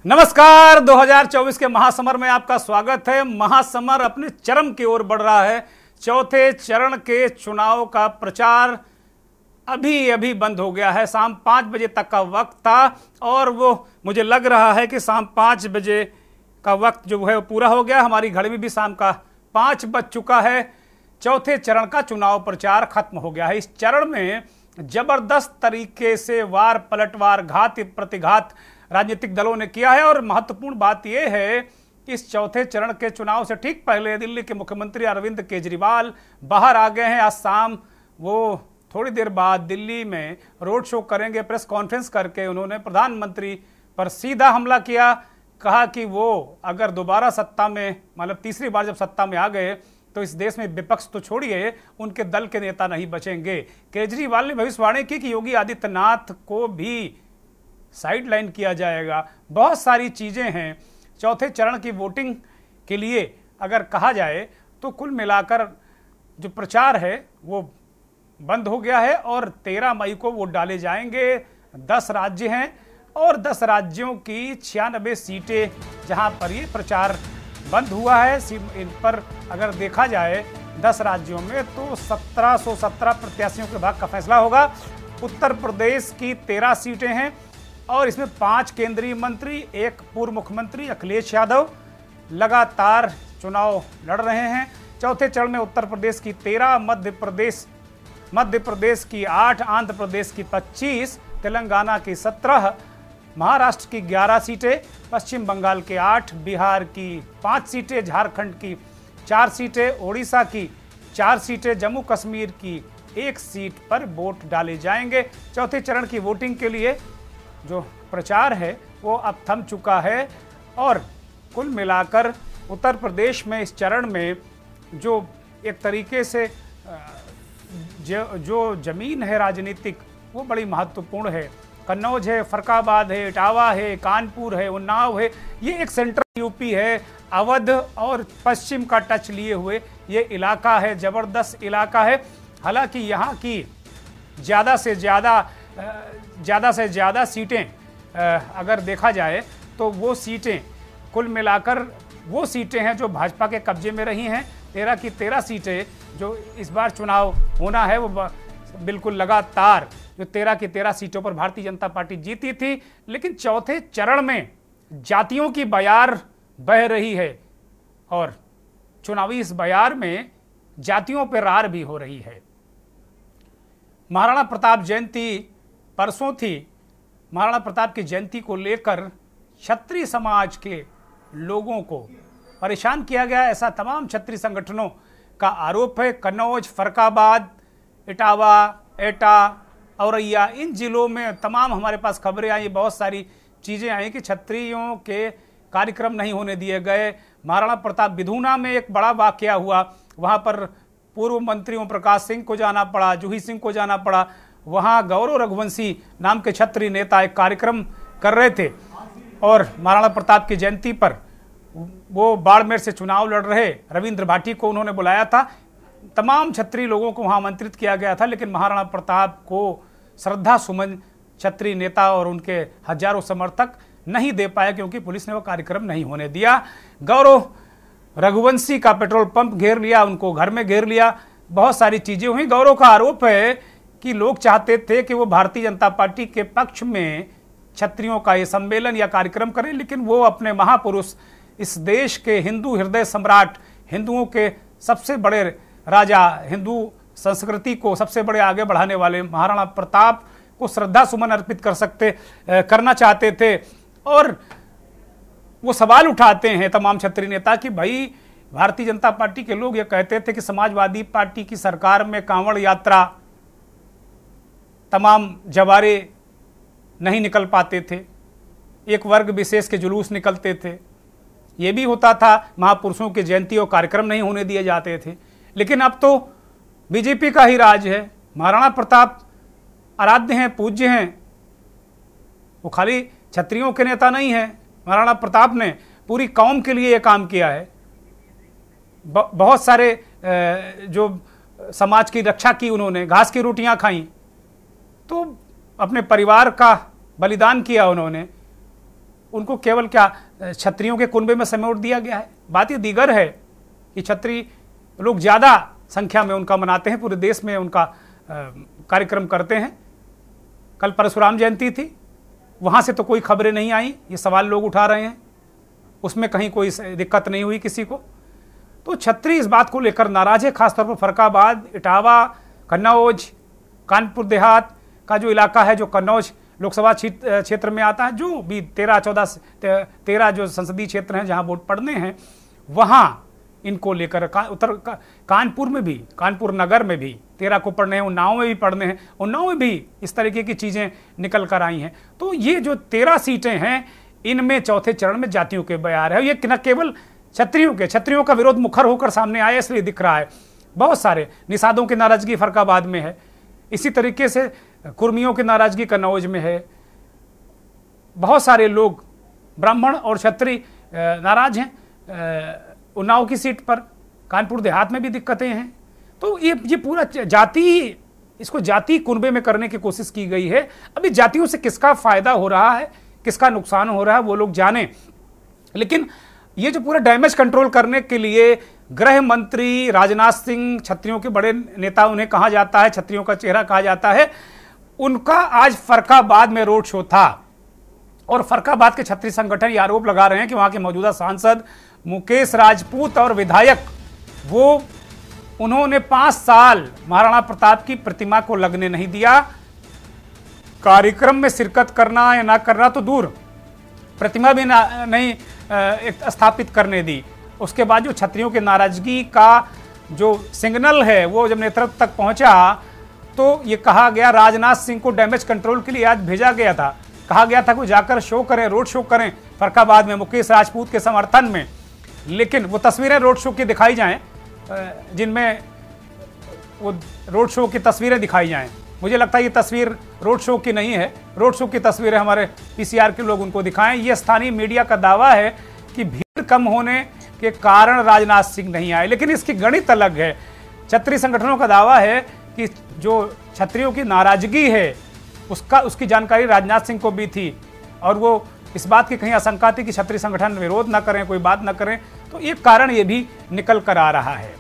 नमस्कार। 2024 के महासमर में आपका स्वागत है। महासमर अपने चरम की ओर बढ़ रहा है। चौथे चरण के चुनाव का प्रचार अभी अभी बंद हो गया है। शाम 5 बजे तक का वक्त था और वो मुझे लग रहा है कि शाम 5 बजे का वक्त जो है वो पूरा हो गया। हमारी घड़ी में भी शाम का 5 बज चुका है। चौथे चरण का चुनाव प्रचार खत्म हो गया है। इस चरण में जबरदस्त तरीके से वार पलटवार, घात प्रतिघात राजनीतिक दलों ने किया है। और महत्वपूर्ण बात यह है कि इस चौथे चरण के चुनाव से ठीक पहले दिल्ली के मुख्यमंत्री अरविंद केजरीवाल बाहर आ गए हैं। आज शाम वो थोड़ी देर बाद दिल्ली में रोड शो करेंगे। प्रेस कॉन्फ्रेंस करके उन्होंने प्रधानमंत्री पर सीधा हमला किया। कहा कि वो अगर दोबारा सत्ता में, मतलब तीसरी बार जब सत्ता में आ गए तो इस देश में विपक्ष तो छोड़िए, उनके दल के नेता नहीं बचेंगे। केजरीवाल ने भविष्यवाणी की कि योगी आदित्यनाथ को भी साइडलाइन किया जाएगा। बहुत सारी चीज़ें हैं। चौथे चरण की वोटिंग के लिए अगर कहा जाए तो कुल मिलाकर जो प्रचार है वो बंद हो गया है और 13 मई को वोट डाले जाएंगे। 10 राज्य हैं और 10 राज्यों की 96 सीटें जहां पर ये प्रचार बंद हुआ है। इन पर अगर देखा जाए 10 राज्यों में तो 1717 प्रत्याशियों के भाग्य का फैसला होगा। उत्तर प्रदेश की 13 सीटें हैं और इसमें 5 केंद्रीय मंत्री, एक पूर्व मुख्यमंत्री अखिलेश यादव लगातार चुनाव लड़ रहे हैं। चौथे चरण में उत्तर प्रदेश की 13, मध्य प्रदेश की 8, आंध्र प्रदेश की 25, तेलंगाना की 17, महाराष्ट्र की 11 सीटें, पश्चिम बंगाल के 8, बिहार की 5 सीटें, झारखंड की 4 सीटें, ओडिशा की 4 सीटें, जम्मू कश्मीर की 1 सीट पर वोट डाले जाएंगे। चौथे चरण की वोटिंग के लिए जो प्रचार है वो अब थम चुका है और कुल मिलाकर उत्तर प्रदेश में इस चरण में जो एक तरीके से जो जमीन है राजनीतिक वो बड़ी महत्वपूर्ण है। कन्नौज है, फरक्काबाद है, इटावा है, कानपुर है, उन्नाव है। ये एक सेंट्रल यूपी है। अवध और पश्चिम का टच लिए हुए ये इलाका है, ज़बरदस्त इलाका है। हालांकि यहाँ की ज़्यादा से ज़्यादा सीटें अगर देखा जाए तो वो सीटें कुल मिलाकर वो सीटें हैं जो भाजपा के कब्जे में रही हैं। 13 की 13 सीटें जो इस बार चुनाव होना है वो बिल्कुल लगातार जो 13 की 13 सीटों पर भारतीय जनता पार्टी जीती थी। लेकिन चौथे चरण में जातियों की बयार बह रही है और चुनावी इस बयार में जातियों पर रार भी हो रही है। महाराणा प्रताप जयंती परसों थी। महाराणा प्रताप की जयंती को लेकर क्षत्रिय समाज के लोगों को परेशान किया गया, ऐसा तमाम क्षत्रिय संगठनों का आरोप है। कन्नौज, फरक्काबाद, इटावा, एटा, औरैया, इन जिलों में तमाम हमारे पास खबरें आई, बहुत सारी चीज़ें आई कि क्षत्रियों के कार्यक्रम नहीं होने दिए गए। महाराणा प्रताप विधूना में एक बड़ा वाकया हुआ, वहाँ पर पूर्व मंत्री ओम प्रकाश सिंह को जाना पड़ा, जूही सिंह को जाना पड़ा। वहाँ गौरव रघुवंशी नाम के क्षत्रिय नेता एक कार्यक्रम कर रहे थे और महाराणा प्रताप की जयंती पर वो बाड़मेर से चुनाव लड़ रहे रविंद्र भाटी को उन्होंने बुलाया था। तमाम क्षत्रिय लोगों को वहाँ आमंत्रित किया गया था, लेकिन महाराणा प्रताप को श्रद्धा सुमन क्षत्रिय नेता और उनके हजारों समर्थक नहीं दे पाए क्योंकि पुलिस ने वो कार्यक्रम नहीं होने दिया। गौरव रघुवंशी का पेट्रोल पंप घेर लिया, उनको घर में घेर लिया, बहुत सारी चीज़ें हुई। गौरव का आरोप है कि लोग चाहते थे कि वो भारतीय जनता पार्टी के पक्ष में क्षत्रियों का ये सम्मेलन या कार्यक्रम करें, लेकिन वो अपने महापुरुष, इस देश के हिंदू हृदय सम्राट, हिंदुओं के सबसे बड़े राजा, हिंदू संस्कृति को सबसे बड़े आगे बढ़ाने वाले महाराणा प्रताप को श्रद्धा सुमन अर्पित करना चाहते थे। और वो सवाल उठाते हैं तमाम क्षत्रिय नेता कि भाई भारतीय जनता पार्टी के लोग ये कहते थे कि समाजवादी पार्टी की सरकार में कांवड़ यात्रा, तमाम जवारे नहीं निकल पाते थे, एक वर्ग विशेष के जुलूस निकलते थे, ये भी होता था, महापुरुषों की जयंती और कार्यक्रम नहीं होने दिए जाते थे। लेकिन अब तो बीजेपी का ही राज है। महाराणा प्रताप आराध्य हैं, पूज्य हैं, वो खाली क्षत्रियों के नेता नहीं हैं। महाराणा प्रताप ने पूरी कौम के लिए ये काम किया है। बहुत सारे जो समाज की रक्षा की उन्होंने, घास की रोटियां खाई, तो अपने परिवार का बलिदान किया उन्होंने। उनको केवल क्या क्षत्रियों के कुनबे में समेट दिया गया है। बात ये दीगर है कि क्षत्रिय लोग ज़्यादा संख्या में उनका मनाते हैं, पूरे देश में उनका कार्यक्रम करते हैं। कल परशुराम जयंती थी, वहाँ से तो कोई खबरें नहीं आई, ये सवाल लोग उठा रहे हैं, उसमें कहीं कोई दिक्कत नहीं हुई किसी को। तो क्षत्रिय इस बात को लेकर नाराज है, खासतौर पर फर्रुखाबाद, इटावा, कन्नौज, कानपुर देहात का जो इलाका है, जो कन्नौज लोकसभा क्षेत्र में आता है, जो भी 13 जो संसदीय क्षेत्र हैं जहां वोट पड़ने हैं, वहां इनको लेकर कानपुर में भी, कानपुर नगर में भी 13 को पढ़ने हैं, उन्नाव में भी पढ़ने हैं, उन्नाव में भी इस तरीके की चीज़ें निकल कर आई हैं। तो ये जो 13 सीटें हैं, इनमें चौथे चरण में जातियों के बयार है। ये न केवल क्षत्रियों का विरोध मुखर होकर सामने आया इसलिए दिख रहा है, बहुत सारे निषादों की नाराजगी फर्रुखाबाद में है, इसी तरीके से कुर्मियों की नाराजगी कन्नौज में है, बहुत सारे लोग ब्राह्मण और क्षत्रिय नाराज हैं उन्नाव की सीट पर, कानपुर देहात में भी दिक्कतें हैं। तो ये पूरा जाति, इसको जाति कुनबे में करने की कोशिश की गई है। अभी जातियों से किसका फायदा हो रहा है, किसका नुकसान हो रहा है, वो लोग जाने। लेकिन ये जो पूरा डैमेज कंट्रोल करने के लिए गृह मंत्री राजनाथ सिंह, क्षत्रियों के बड़े नेता उन्हें कहा जाता है, क्षत्रियों का चेहरा कहा जाता है, उनका आज फर्रुखाबाद में रोड शो था। और फर्रुखाबाद के क्षत्रिय संगठन ये आरोप लगा रहे हैं कि वहां के मौजूदा सांसद मुकेश राजपूत और विधायक, वो उन्होंने 5 साल महाराणा प्रताप की प्रतिमा को लगने नहीं दिया, कार्यक्रम में शिरकत करना या ना करना तो दूर, प्रतिमा भी नहीं स्थापित करने दी। उसके बाद जो क्षत्रियों की नाराजगी का जो सिग्नल है वो जब नेतृत्व तक पहुंचा तो ये कहा गया, राजनाथ सिंह को डैमेज कंट्रोल के लिए आज भेजा गया था, कहा गया था कि जाकर शो करें, रोड शो करें फर्रुखाबाद में मुकेश राजपूत के समर्थन में। लेकिन वो तस्वीरें रोड शो की दिखाई जाएं, जिनमें वो रोड शो की तस्वीरें दिखाई जाएं, मुझे लगता है ये तस्वीर रोड शो की नहीं है, रोड शो की तस्वीरें हमारे पीसीआर के लोग उनको दिखाएं। ये स्थानीय मीडिया का दावा है कि भीड़ कम होने के कारण राजनाथ सिंह नहीं आए, लेकिन इसकी गणित अलग है। क्षत्रिय संगठनों का दावा है कि जो क्षत्रियों की नाराजगी है उसकी जानकारी राजनाथ सिंह को भी थी, और वो इस बात की कहीं आशंका थी कि क्षत्रिय संगठन विरोध न करें, कोई बात न करें, तो एक कारण ये भी निकल कर आ रहा है।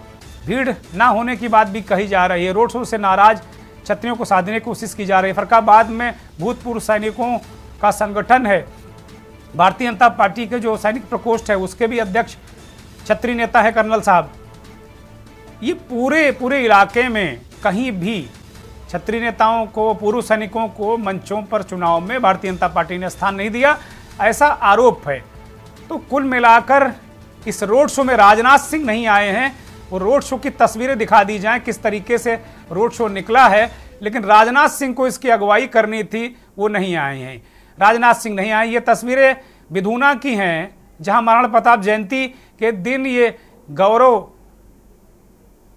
भीड़ ना होने की बात भी कही जा रही है, रोड शो से नाराज क्षत्रियों को साधने की कोशिश की जा रही है। फर्रुखाबाद में भूतपूर्व सैनिकों का संगठन है, भारतीय जनता पार्टी के जो सैनिक प्रकोष्ठ है उसके भी अध्यक्ष क्षत्रिय नेता है कर्नल साहब। ये पूरे इलाके में कहीं भी क्षत्रिय नेताओं को, पूर्व सैनिकों को मंचों पर चुनाव में भारतीय जनता पार्टी ने स्थान नहीं दिया, ऐसा आरोप है। तो कुल मिलाकर इस रोड शो में राजनाथ सिंह नहीं आए हैं, वो रोड शो की तस्वीरें दिखा दी जाएं किस तरीके से रोड शो निकला है, लेकिन राजनाथ सिंह को इसकी अगुवाई करनी थी, वो नहीं आए हैं, राजनाथ सिंह नहीं आए। ये तस्वीरें विधूना की हैं, जहां महाराणा प्रताप जयंती के दिन ये गौरव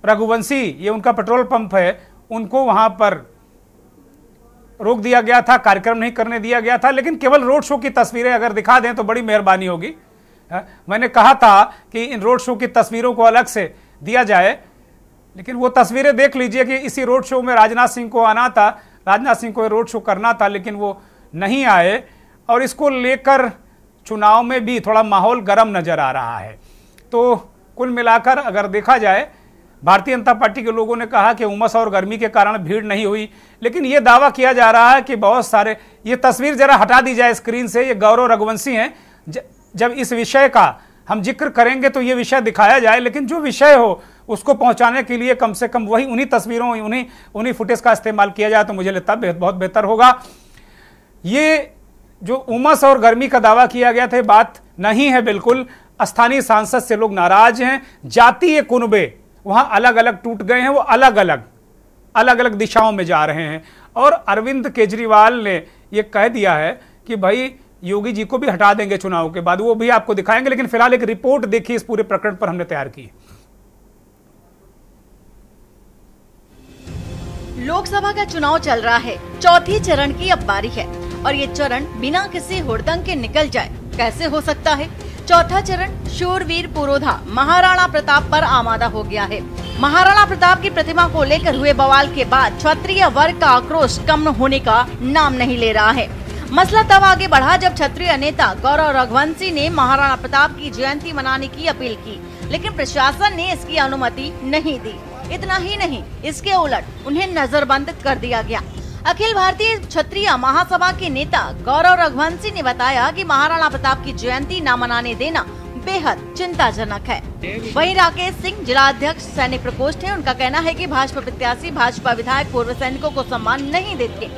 रघुवंशी, ये उनका पेट्रोल पंप है, उनको वहां पर रोक दिया गया था, कार्यक्रम नहीं करने दिया गया था। लेकिन केवल रोड शो की तस्वीरें अगर दिखा दें तो बड़ी मेहरबानी होगी। मैंने कहा था कि इन रोड शो की तस्वीरों को अलग से दिया जाए, लेकिन वो तस्वीरें देख लीजिए कि इसी रोड शो में राजनाथ सिंह को आना था, राजनाथ सिंह को रोड शो करना था, लेकिन वो नहीं आए, और इसको लेकर चुनाव में भी थोड़ा माहौल गर्म नजर आ रहा है। तो कुल मिलाकर अगर देखा जाए, भारतीय जनता पार्टी के लोगों ने कहा कि उमस और गर्मी के कारण भीड़ नहीं हुई, लेकिन यह दावा किया जा रहा है कि बहुत सारे, ये तस्वीर जरा हटा दी जाए स्क्रीन से, ये गौरव रघुवंशी हैं। जब इस विषय का हम जिक्र करेंगे तो ये विषय दिखाया जाए, लेकिन जो विषय हो उसको पहुंचाने के लिए कम से कम वही उन्हीं तस्वीरों, उन्हीं फुटेज का इस्तेमाल किया जाए तो मुझे लगता है बहुत बेहतर होगा। ये जो उमस और गर्मी का दावा किया गया था, बात नहीं है बिल्कुल। स्थानीय सांसद से लोग नाराज हैं, जातीय कुनबे वहां अलग अलग टूट गए हैं, वो अलग अलग दिशाओं में जा रहे हैं। और अरविंद केजरीवाल ने यह कह दिया है कि भाई योगी जी को भी हटा देंगे चुनाव के बाद, वो भी आपको दिखाएंगे। लेकिन फिलहाल एक रिपोर्ट देखिए इस पूरे प्रकरण पर हमने तैयार की। लोकसभा का चुनाव चल रहा है, चौथे चरण की अब बारी है, और ये चरण बिना किसी हुड़दंग के निकल जाए कैसे हो सकता है। चौथा चरण शूरवीर पुरोधा महाराणा प्रताप पर आमादा हो गया है। महाराणा प्रताप की प्रतिमा को लेकर हुए बवाल के बाद क्षत्रिय वर्ग का आक्रोश कम होने का नाम नहीं ले रहा है। मसला तब आगे बढ़ा जब क्षत्रिय नेता गौरव रघुवंशी ने महाराणा प्रताप की जयंती मनाने की अपील की, लेकिन प्रशासन ने इसकी अनुमति नहीं दी। इतना ही नहीं, इसके उलट उन्हें नजरबंद कर दिया गया। अखिल भारतीय क्षत्रिय महासभा के नेता गौरव रघुवंशी ने बताया कि महाराणा प्रताप की जयंती न मनाने देना बेहद चिंताजनक है। वहीं राकेश सिंह जिला अध्यक्ष सैनिक प्रकोष्ठ है, उनका कहना है कि भाजपा प्रत्याशी भाजपा विधायक पूर्व सैनिकों को सम्मान नहीं देते।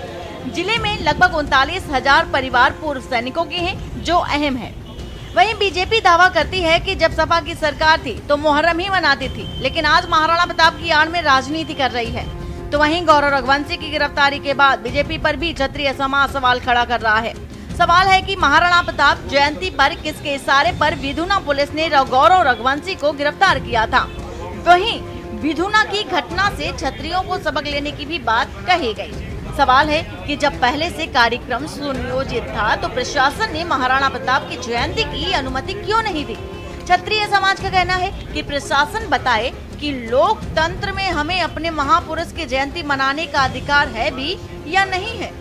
जिले में लगभग 39,000 परिवार पूर्व सैनिकों के हैं, जो अहम है। वहीं बीजेपी दावा करती है कि जब सपा की सरकार थी तो मुहर्रम ही मनाती थी, लेकिन आज महाराणा प्रताप की आड़ में राजनीति कर रही है। तो वहीं गौरव रघुवंशी की गिरफ्तारी के बाद बीजेपी पर भी क्षत्रिय समाज सवाल खड़ा कर रहा है। सवाल है कि महाराणा प्रताप जयंती पर किसके इशारे पर विधुना पुलिस ने गौरव रघुवंशी को गिरफ्तार किया था। वहीं विधुना की घटना से क्षत्रियों को सबक लेने की भी बात कही गई। सवाल है कि जब पहले से कार्यक्रम सुनियोजित था तो प्रशासन ने महाराणा प्रताप की जयंती की अनुमति क्यों नहीं दी। क्षत्रिय समाज का कहना है कि प्रशासन बताए कि लोकतंत्र में हमें अपने महापुरुष की जयंती मनाने का अधिकार है भी या नहीं है।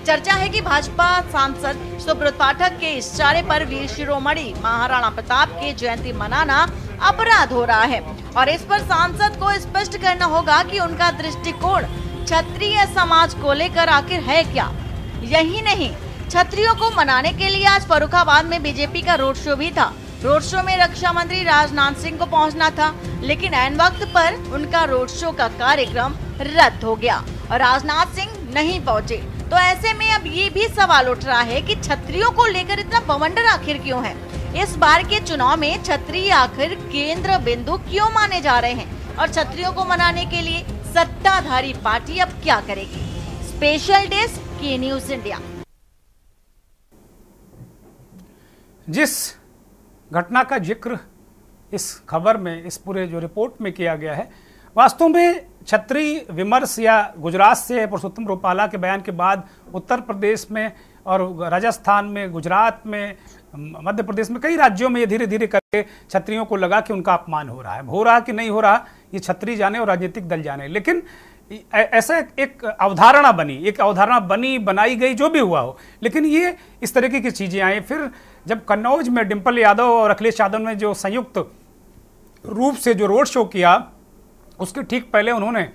चर्चा है कि भाजपा सांसद सुब्रत पाठक के इशारे पर वीर शिरोमणि महाराणा प्रताप की जयंती मनाना अपराध हो रहा है और इस पर सांसद को स्पष्ट करना होगा कि उनका दृष्टिकोण क्षत्रिय समाज को लेकर आखिर है क्या। यही नहीं, क्षत्रियों को मनाने के लिए आज फर्रुखाबाद में बीजेपी का रोड शो भी था। रोड शो में रक्षा मंत्री राजनाथ सिंह को पहुंचना था, लेकिन ऐन वक्त पर उनका रोड शो का कार्यक्रम रद्द हो गया और राजनाथ सिंह नहीं पहुंचे। तो ऐसे में अब ये भी सवाल उठ रहा है कि क्षत्रियों को लेकर इतना बवंडर आखिर क्यों है। इस बार के चुनाव में क्षत्रिय आखिर केंद्र बिंदु क्यों माने जा रहे हैं और क्षत्रियों को मनाने के लिए सत्ताधारी पार्टी अब क्या करेगी। स्पेशल डेस्क की न्यूज इंडिया। जिस घटना का जिक्र इस खबर में, इस पूरे जो रिपोर्ट में किया गया है, वास्तव में क्षत्रिय विमर्श या गुजरात से पुरुषोत्तम रूपाला के बयान के बाद उत्तर प्रदेश में और राजस्थान में, गुजरात में, मध्य प्रदेश में, कई राज्यों में ये धीरे धीरे करके क्षत्रियों को लगा कि उनका अपमान हो रहा है कि नहीं हो रहा, ये क्षत्रिय जाने और राजनीतिक दल जाने। लेकिन ऐसा एक अवधारणा बनी, बनाई गई, जो भी हुआ हो, लेकिन ये इस तरीके की चीजें आई। फिर जब कन्नौज में डिंपल यादव और अखिलेश यादव ने जो संयुक्त रूप से जो रोड शो किया, उसके ठीक पहले उन्होंने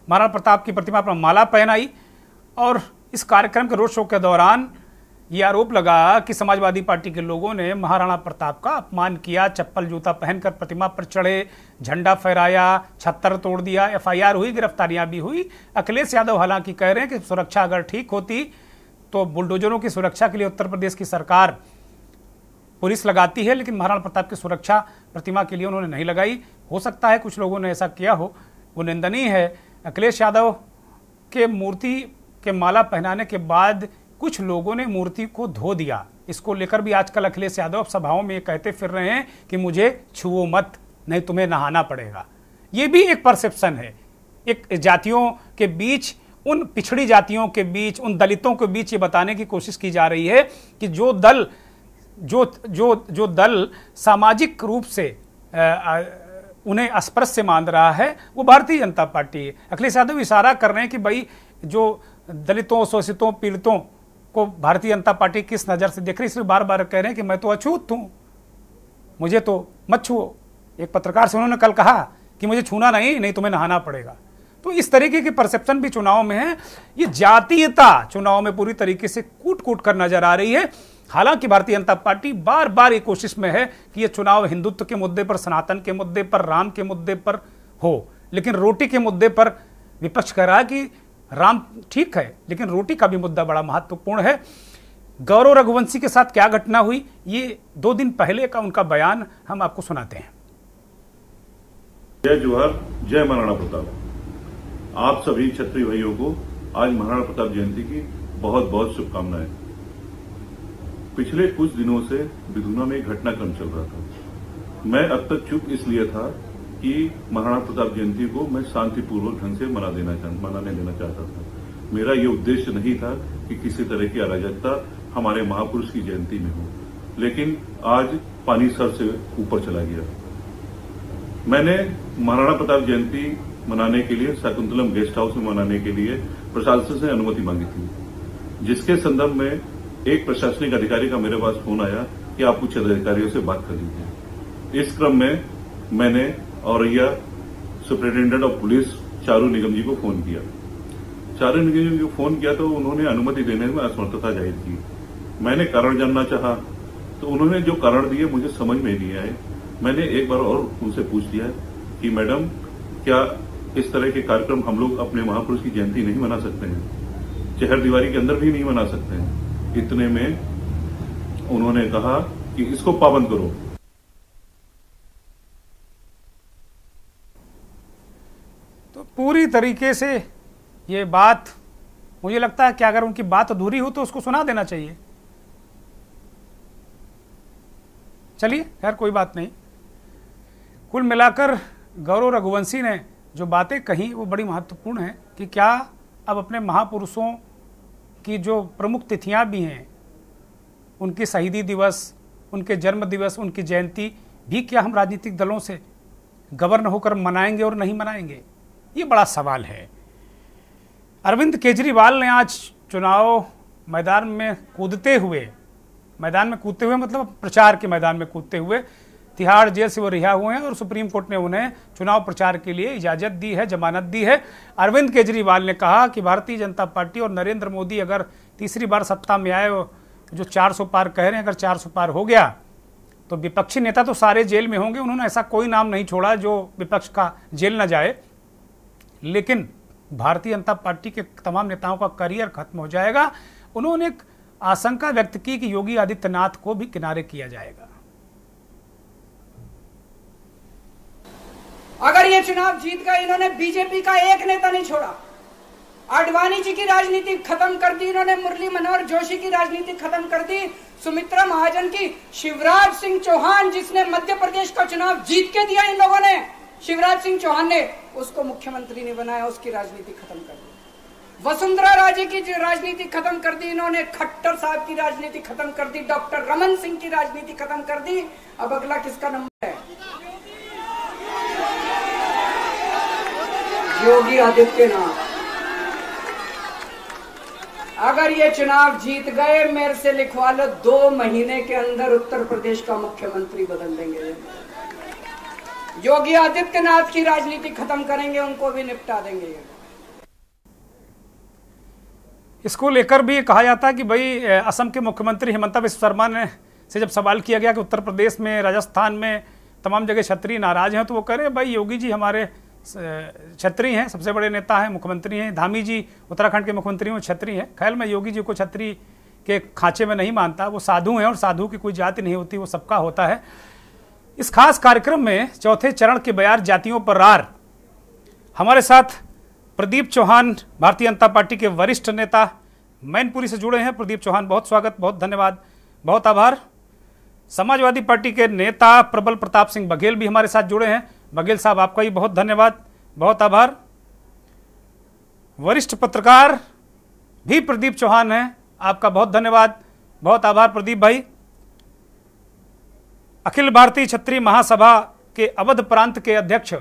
महाराणा प्रताप की प्रतिमा पर माला पहनाई और इस कार्यक्रम के रोड शो के दौरान ये आरोप लगा कि समाजवादी पार्टी के लोगों ने महाराणा प्रताप का अपमान किया, चप्पल जूता पहनकर प्रतिमा पर चढ़े, झंडा फहराया, छत्तर तोड़ दिया। FIR हुई, गिरफ्तारियां भी हुई। अखिलेश यादव हालांकि कह रहे हैं कि सुरक्षा अगर ठीक होती तो बुलडोजरों की सुरक्षा के लिए उत्तर प्रदेश की सरकार पुलिस लगाती है, लेकिन महाराणा प्रताप की सुरक्षा प्रतिमा के लिए उन्होंने नहीं लगाई। हो सकता है कुछ लोगों ने ऐसा किया हो, वो निंदनीय है। अखिलेश यादव के मूर्ति के माला पहनाने के बाद कुछ लोगों ने मूर्ति को धो दिया। इसको लेकर भी आजकल अखिलेश यादव सभाओं में कहते फिर रहे हैं कि मुझे छुओ मत, नहीं तुम्हें नहाना पड़ेगा। ये भी एक परसेप्शन है, एक जातियों के बीच, उन पिछड़ी जातियों के बीच, उन दलितों के बीच ये बताने की कोशिश की जा रही है कि जो दल सामाजिक रूप से उन्हें अस्पृश्य मान रहा है वो भारतीय जनता पार्टी है। अखिलेश यादव इशारा कर रहे हैं कि भाई जो दलितों, शोषितों, पीड़ितों को भारतीय जनता पार्टी किस नज़र से देख रही है, इसलिए बार बार कह रहे हैं कि मैं तो अछूत हूँ, मुझे तो मत छुओ। एक पत्रकार से उन्होंने कल कहा कि मुझे छूना नहीं तुम्हें नहाना पड़ेगा। तो इस तरीके की परसेप्शन भी चुनाव में है। ये जातीयता चुनाव में पूरी तरीके से कूट कर नजर आ रही है। हालांकि भारतीय जनता पार्टी बार बार ये कोशिश में है कि ये चुनाव हिंदुत्व के मुद्दे पर, सनातन के मुद्दे पर, राम के मुद्दे पर हो, लेकिन रोटी के मुद्दे पर विपक्ष कह रहा है कि राम ठीक है, लेकिन रोटी का भी मुद्दा बड़ा महत्वपूर्ण है। गौरव रघुवंशी के साथ क्या घटना हुई, ये 2 दिन पहले का उनका बयान हम आपको सुनाते हैं। जय जोहर, जय महाराणा प्रताप। आप सभी क्षत्रिय भाइयों को आज महाराणा प्रताप जयंती की बहुत बहुत शुभकामनाएं। पिछले कुछ दिनों से विधुना में एक घटनाक्रम चल रहा था। मैं अब तक चुप इसलिए था कि महाराणा प्रताप जयंती को मैं शांतिपूर्वक ढंग से मनाने देना चाहता था। मेरा ये उद्देश्य नहीं था कि किसी तरह की अराजकता हमारे महापुरुष की जयंती में हो, लेकिन आज पानी सर से ऊपर चला गया। मैंने महाराणा प्रताप जयंती मनाने के लिए शकुंतलम गेस्ट हाउस में मनाने के लिए प्रशासन से अनुमति मांगी थी, जिसके संदर्भ में एक प्रशासनिक अधिकारी का मेरे पास फोन आया कि आप कुछ अधिकारियों से बात कर लीजिए। इस क्रम में मैंने Auraiya superintendent of police Charu Nigam ji को फोन किया। चारू निगम जी को फोन किया तो उन्होंने अनुमति देने में असमर्थता जाहिर की। मैंने कारण जानना चाहा तो उन्होंने जो कारण दिए मुझे समझ में नहीं आए। मैंने एक बार और उनसे पूछ लिया कि मैडम, क्या इस तरह के कार्यक्रम हम लोग अपने महापुरुष की जयंती नहीं मना सकते हैं, चहर दीवारी के अंदर भी नहीं मना सकते हैं? इतने में उन्होंने कहा कि इसको पाबंद करो। तो पूरी तरीके से ये बात, मुझे लगता है कि अगर उनकी बात अधूरी हो तो उसको सुना देना चाहिए। चलिए, खैर कोई बात नहीं। कुल मिलाकर गौरव रघुवंशी ने जो बातें कही वो बड़ी महत्वपूर्ण है कि क्या अब अपने महापुरुषों की जो प्रमुख तिथियां भी हैं, उनकी शहीदी दिवस, उनके जन्म दिवस, उनकी जयंती भी क्या हम राजनीतिक दलों से गवर्न होकर मनाएंगे और नहीं मनाएंगे? ये बड़ा सवाल है। अरविंद केजरीवाल ने आज चुनाव मैदान में कूदते हुए मतलब प्रचार के मैदान में कूदते हुए तिहाड़ जेल से वो रिहा हुए हैं और सुप्रीम कोर्ट ने उन्हें चुनाव प्रचार के लिए इजाजत दी है, जमानत दी है। अरविंद केजरीवाल ने कहा कि भारतीय जनता पार्टी और नरेंद्र मोदी अगर तीसरी बार सत्ता में आए, जो 400 पार कह रहे हैं, अगर 400 पार हो गया तो विपक्षी नेता तो सारे जेल में होंगे। उन्होंने ऐसा कोई नाम नहीं छोड़ा जो विपक्ष का जेल न जाए, लेकिन भारतीय जनता पार्टी के तमाम नेताओं का करियर खत्म हो जाएगा। उन्होंने एक आशंका व्यक्त की कि योगी आदित्यनाथ को भी किनारे किया जाएगा। अगर ये चुनाव जीत गए, इन्होंने बीजेपी का एक नेता नहीं छोड़ा। आडवाणी जी की राजनीति खत्म कर दी इन्होंने, मुरली मनोहर जोशी की राजनीति खत्म कर दी, सुमित्रा महाजन की, शिवराज सिंह चौहान जिसने मध्य प्रदेश का चुनाव जीत के दिया इन लोगों ने, शिवराज सिंह चौहान ने उसको मुख्यमंत्री नहीं बनाया, उसकी राजनीति खत्म कर दी। वसुंधरा राजे की राजनीति खत्म कर दी इन्होंने, खट्टर साहब की राजनीति खत्म कर दी, डॉक्टर रमन सिंह की राजनीति खत्म कर दी। अब अगला किसका नंबर है? योगी आदित्यनाथ। अगर ये चुनाव जीत गए, मेरे से लिखवा लो, 2 महीने के अंदर उत्तर प्रदेश का मुख्यमंत्री बदल देंगे। योगी आदित्यनाथ की राजनीति खत्म करेंगे, उनको भी निपटा देंगे। इसको लेकर भी कहा जाता है कि भाई असम के मुख्यमंत्री हिमंता बिस्वा शर्मा ने से जब सवाल किया गया कि उत्तर प्रदेश में, राजस्थान में तमाम जगह क्षत्रिय नाराज हैं, तो वो कह रहे हैं भाई योगी जी हमारे क्षत्रिय हैं, सबसे बड़े नेता हैं, मुख्यमंत्री हैं। धामी जी उत्तराखंड के मुख्यमंत्री हैं, क्षत्रिय हैं। ख्याल मैं योगी जी को क्षत्रिय के खांचे में नहीं मानता, वो साधु हैं और साधु की कोई जाति नहीं होती, वो सबका होता है। इस खास कार्यक्रम में चौथे चरण के बयार जातियों पर रार, हमारे साथ प्रदीप चौहान भारतीय जनता पार्टी के वरिष्ठ नेता मैनपुरी से जुड़े हैं। प्रदीप चौहान, बहुत स्वागत, बहुत धन्यवाद, बहुत आभार। समाजवादी पार्टी के नेता प्रबल प्रताप सिंह बघेल भी हमारे साथ जुड़े हैं। बघेल साहब, आपका भी बहुत धन्यवाद, बहुत आभार। वरिष्ठ पत्रकार भी प्रदीप चौहान हैं, आपका बहुत धन्यवाद, बहुत आभार प्रदीप भाई। अखिल भारतीय क्षत्रिय महासभा के अवध प्रांत के अध्यक्ष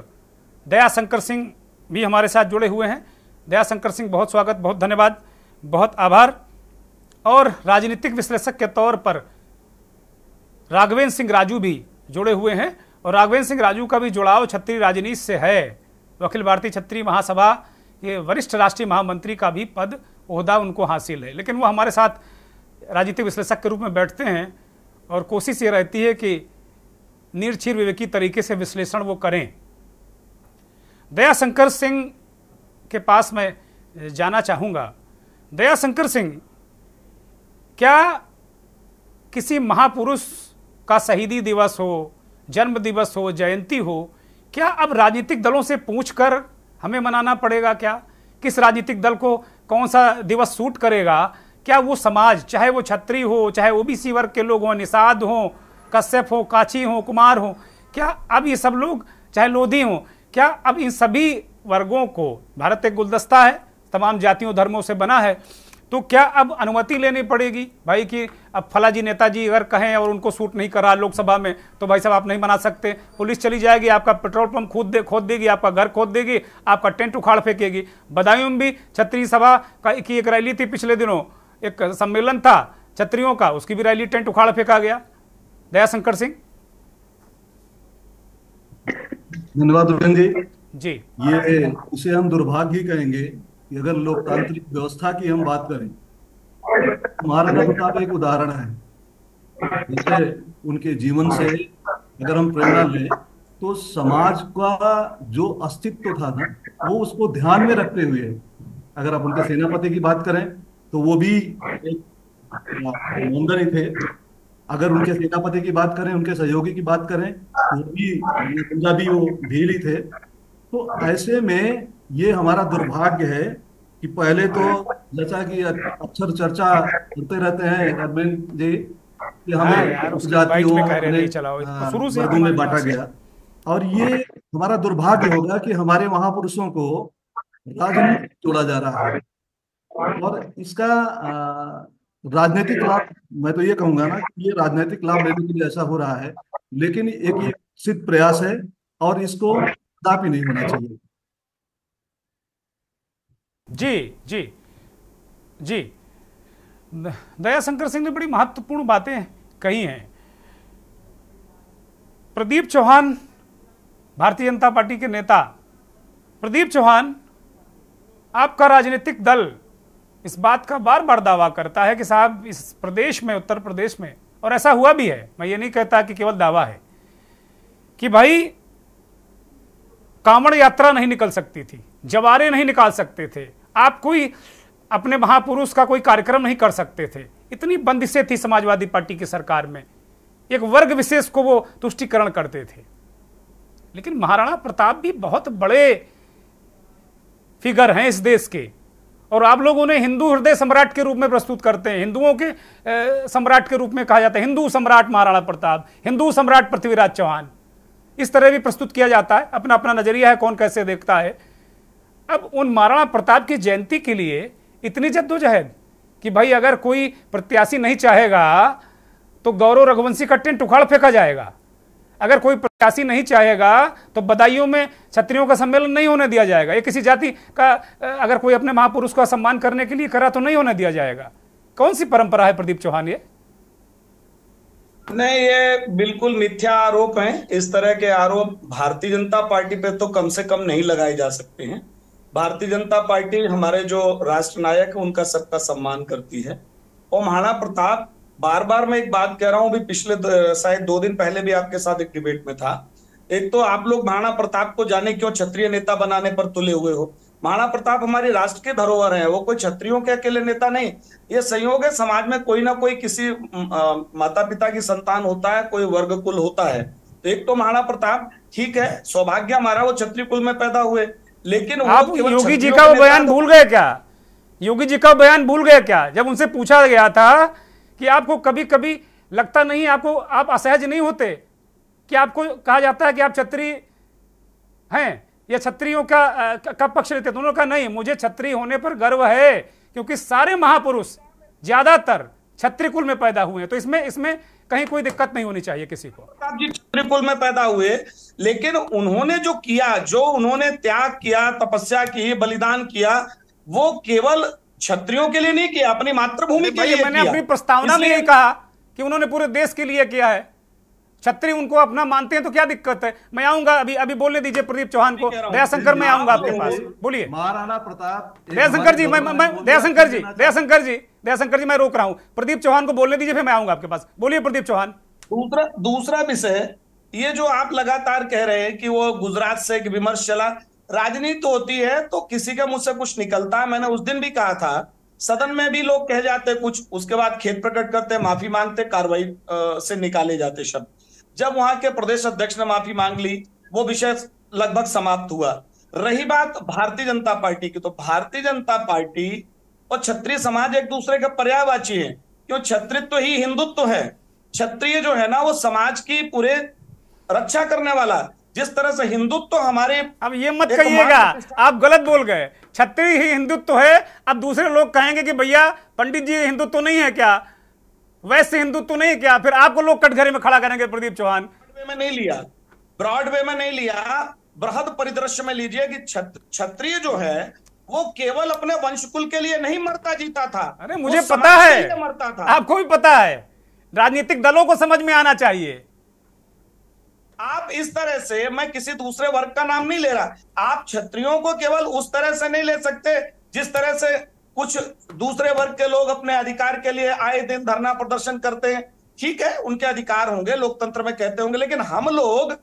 दयाशंकर सिंह भी हमारे साथ जुड़े हुए हैं। दयाशंकर सिंह, बहुत स्वागत, बहुत धन्यवाद, बहुत आभार। और राजनीतिक विश्लेषक के तौर पर राघवेंद्र सिंह राजू भी जुड़े हुए हैं, और राघवेंद्र सिंह राजू का भी जुड़ाव क्षत्रिय राजनीति से है। तो अखिल भारतीय क्षत्रिय महासभा के वरिष्ठ राष्ट्रीय महामंत्री का भी पद, ओहदा उनको हासिल है, लेकिन वो हमारे साथ राजनीतिक विश्लेषक के रूप में बैठते हैं और कोशिश ये रहती है कि निर्छीर विवेकी तरीके से विश्लेषण वो करें। दयाशंकर सिंह के पास मैं जाना चाहूँगा। दयाशंकर सिंह, क्या किसी महापुरुष का शहीदी दिवस हो, जन्म दिवस हो, जयंती हो, क्या अब राजनीतिक दलों से पूछकर हमें मनाना पड़ेगा? क्या किस राजनीतिक दल को कौन सा दिवस सूट करेगा? क्या वो समाज, चाहे वो क्षत्रिय हो, चाहे ओबीसी वर्ग के लोग हों, निषाद हों, कश्यप हो, काची हो, कुमार हो, क्या अब ये सब लोग, चाहे लोधी हों, क्या अब इन सभी वर्गों को, भारत एक गुलदस्ता है, तमाम जातियों धर्मों से बना है, तो क्या अब अनुमति लेनी पड़ेगी भाई कि अब फलाजी नेताजी अगर कहें और उनको सूट नहीं कर रहा लोकसभा में, तो भाई साहब आप नहीं मना सकते? पुलिस चली जाएगी, आपका पेट्रोल पंप खोद देगी, आपका घर खोद देगी, आपका टेंट उखाड़ फेंकेगी। बदायूं में भी क्षत्रिय सभा की एक रैली थी पिछले दिनों, एक सम्मेलन था, क्षत्रियों का, उसकी भी रैली टेंट उखाड़ फेंका गया। दयाशंकर सिंह धन्यवाद उपेंद्र जी। जी, ये उसे हम दुर्भाग्य ही कहेंगे कि अगर लोकतांत्रिक व्यवस्था की हम बात करें, महाराणा प्रताप एक उदाहरण है। जैसे उनके जीवन से अगर हम प्रेरणा लें तो समाज का जो अस्तित्व था ना, वो उसको ध्यान में रखते हुए, अगर आप उनके सेनापति की बात करें तो वो भी एक मुंदर ही थे। अगर उनके सेनापति की बात करें, उनके सहयोगी की बात करें तो वो भी पंजाबी, वो भील ही थे। तो ऐसे में ये हमारा दुर्भाग्य है कि पहले तो जैसा कि अक्सर चर्चा करते रहते हैं अरविंद जी कि हमें उपजातियों वर्गों में बांटा गया, और ये हमारा दुर्भाग्य होगा कि हमारे महापुरुषों को राजनीति जोड़ा जा रहा है। और इसका राजनीतिक लाभ, मैं तो ये कहूंगा ना कि ये राजनीतिक लाभ लेने के लिए ऐसा हो रहा है, लेकिन एक ये सिद्ध प्रयास है और इसको कदापि नहीं होना चाहिए। जी जी जी, दयाशंकर सिंह ने बड़ी महत्वपूर्ण बातें कही हैं। प्रदीप चौहान, भारतीय जनता पार्टी के नेता प्रदीप चौहान, आपका राजनीतिक दल इस बात का बार बार दावा करता है कि साहब इस प्रदेश में, उत्तर प्रदेश में, और ऐसा हुआ भी है, मैं ये नहीं कहता कि केवल दावा है, कि भाई कांवड़ यात्रा नहीं निकल सकती थी, जवारे नहीं निकाल सकते थे, आप कोई अपने महापुरुष का कोई कार्यक्रम नहीं कर सकते थे। इतनी बंदिशें थी समाजवादी पार्टी की सरकार में, एक वर्ग विशेष को वो तुष्टिकरण करते थे। लेकिन महाराणा प्रताप भी बहुत बड़े फिगर हैं इस देश के, और आप लोग उन्हें हिंदू हृदय सम्राट के रूप में प्रस्तुत करते हैं, हिंदुओं के सम्राट के रूप में कहा जाता है, हिंदू सम्राट महाराणा प्रताप, हिंदू सम्राट पृथ्वीराज चौहान, इस तरह भी प्रस्तुत किया जाता है। अपना अपना नजरिया है, कौन कैसे देखता है। अब उन महाराणा प्रताप की जयंती के लिए इतनी जद्दोजहद कि भाई अगर कोई प्रत्याशी नहीं चाहेगा तो गौरव रघुवंशी का टेंट उखाड़ फेंका जाएगा, अगर कोई प्रत्याशी नहीं चाहेगा तो बदायूं में क्षत्रियों का सम्मेलन नहीं होने दिया जाएगा, ये किसी जाति का अगर कोई अपने महापुरुष का सम्मान करने के लिए करा तो नहीं होने दिया जाएगा। कौन सी परंपरा है प्रदीप चौहान ये? नहीं, ये बिल्कुल मिथ्या आरोप हैं। इस तरह के आरोप भारतीय जनता पार्टी पे तो कम से कम नहीं लगाए जा सकते हैं। भारतीय जनता पार्टी हमारे जो राष्ट्र नायक है उनका सबका सम्मान करती है। और महाराणा प्रताप, बार बार मैं एक बात कह रहा हूं, भी पिछले शायद 2 दिन पहले भी आपके साथ एक डिबेट में था। एक तो आप लोग महाराणा प्रताप को जाने क्यों क्षत्रिय नेता बनाने पर तुले हुए हो। महाराणा प्रताप हमारी राष्ट्र के धरोहर हैं, वो कोई क्षत्रियों के अकेले नेता नहीं। ये संयोग है, समाज में कोई ना कोई किसी माता पिता की संतान होता है, कोई वर्ग कुल होता है। तो एक तो महाराणा प्रताप, ठीक है, सौभाग्य हमारा वो क्षत्रिय कुल में पैदा हुए, लेकिन आप योगी जी का वो बयान भूल गए क्या? योगी जी का बयान भूल गए क्या? जब उनसे पूछा गया था कि आपको कभी कभी लगता नहीं, आपको आप असहज नहीं होते कि आपको कहा जाता है कि आप क्षत्रिय हैं या क्षत्रियों का पक्ष लेते, दोनों का नहीं, मुझे क्षत्रिय होने पर गर्व है क्योंकि सारे महापुरुष ज्यादातर क्षत्रिय कुल में पैदा हुए हैं। तो इसमें कहीं कोई दिक्कत नहीं होनी चाहिए किसी को। प्रताप जी क्षत्रिय कुल में पैदा हुए, लेकिन उन्होंने जो किया, जो उन्होंने त्याग किया, तपस्या की, बलिदान किया, वो केवल क्षत्रियों के लिए नहीं किया, अपनी मातृभूमि के लिए। मैंने अपनी प्रस्तावना में यही कहा कि उन्होंने पूरे देश के लिए किया है। क्षत्रिय उनको अपना मानते हैं तो क्या दिक्कत है? मैं आऊंगा, अभी बोलने दीजिए प्रदीप चौहान को। दयाशंकर, मैं आऊंगा आपके पास, बोलिए। महाराणा प्रताप, दयाशंकर जी, दयाशंकर जी मैं रोक रहा हूं, प्रदीप चौहान को बोलने दीजिए, फिर मैं आऊंगा आपके पास। बोलिए प्रदीप चौहान। दूसरा विषय, ये जो आप लगातार कह रहे हैं कि वो गुजरात से एक विमर्श चला, राजनीति होती है तो किसी के मुंह से कुछ निकलता है। मैंने उस दिन भी कहा था, सदन में भी लोग कह जाते कुछ, उसके बाद खेद प्रकट करते, माफी मांगते, कार्रवाई से निकाले जाते शब्द। जब वहां के प्रदेश अध्यक्ष ने माफी मांग ली, वो विषय लगभग समाप्त हुआ। रही बात भारतीय जनता पार्टी की, तो भारतीय जनता पार्टी और क्षत्रिय समाज एक दूसरे के पर्यायवाची है, क्यों? क्षत्रित्व ही हिंदुत्व है। क्षत्रिय जो है ना, वो समाज की पूरे रक्षा करने वाला। जिस तरह से हिंदुत्व हमारे, अब ये मत कहिएगा, आप गलत बोल गए। क्षत्रिय ही हिंदुत्व है, अब दूसरे लोग कहेंगे कि भैया पंडित जी हिंदुत्व नहीं है क्या, वैसे हिंदुत्व नहीं है क्या, फिर आपको लोग कटघरे में खड़ा करेंगे। प्रदीप चौहान, ब्रॉडवे में नहीं लिया, ब्रॉडवे में नहीं लिया, बृहद परिदृश्य में लीजिए कि क्षत्रिय जो है वो केवल अपने वंशकुल के लिए नहीं मरता जीता था। अरे मुझे पता है, मरता था। आपको भी पता है, राजनीतिक दलों को समझ में आना चाहिए। आप इस तरह से, मैं किसी दूसरे वर्ग का नाम नहीं ले रहा, आप क्षत्रियों को केवल उस तरह से नहीं ले सकते जिस तरह से कुछ दूसरे वर्ग के लोग अपने अधिकार के लिए आए दिन धरना प्रदर्शन करते हैं। ठीक है, उनके अधिकार होंगे, लोकतंत्र में कहते होंगे, लेकिन हम लोग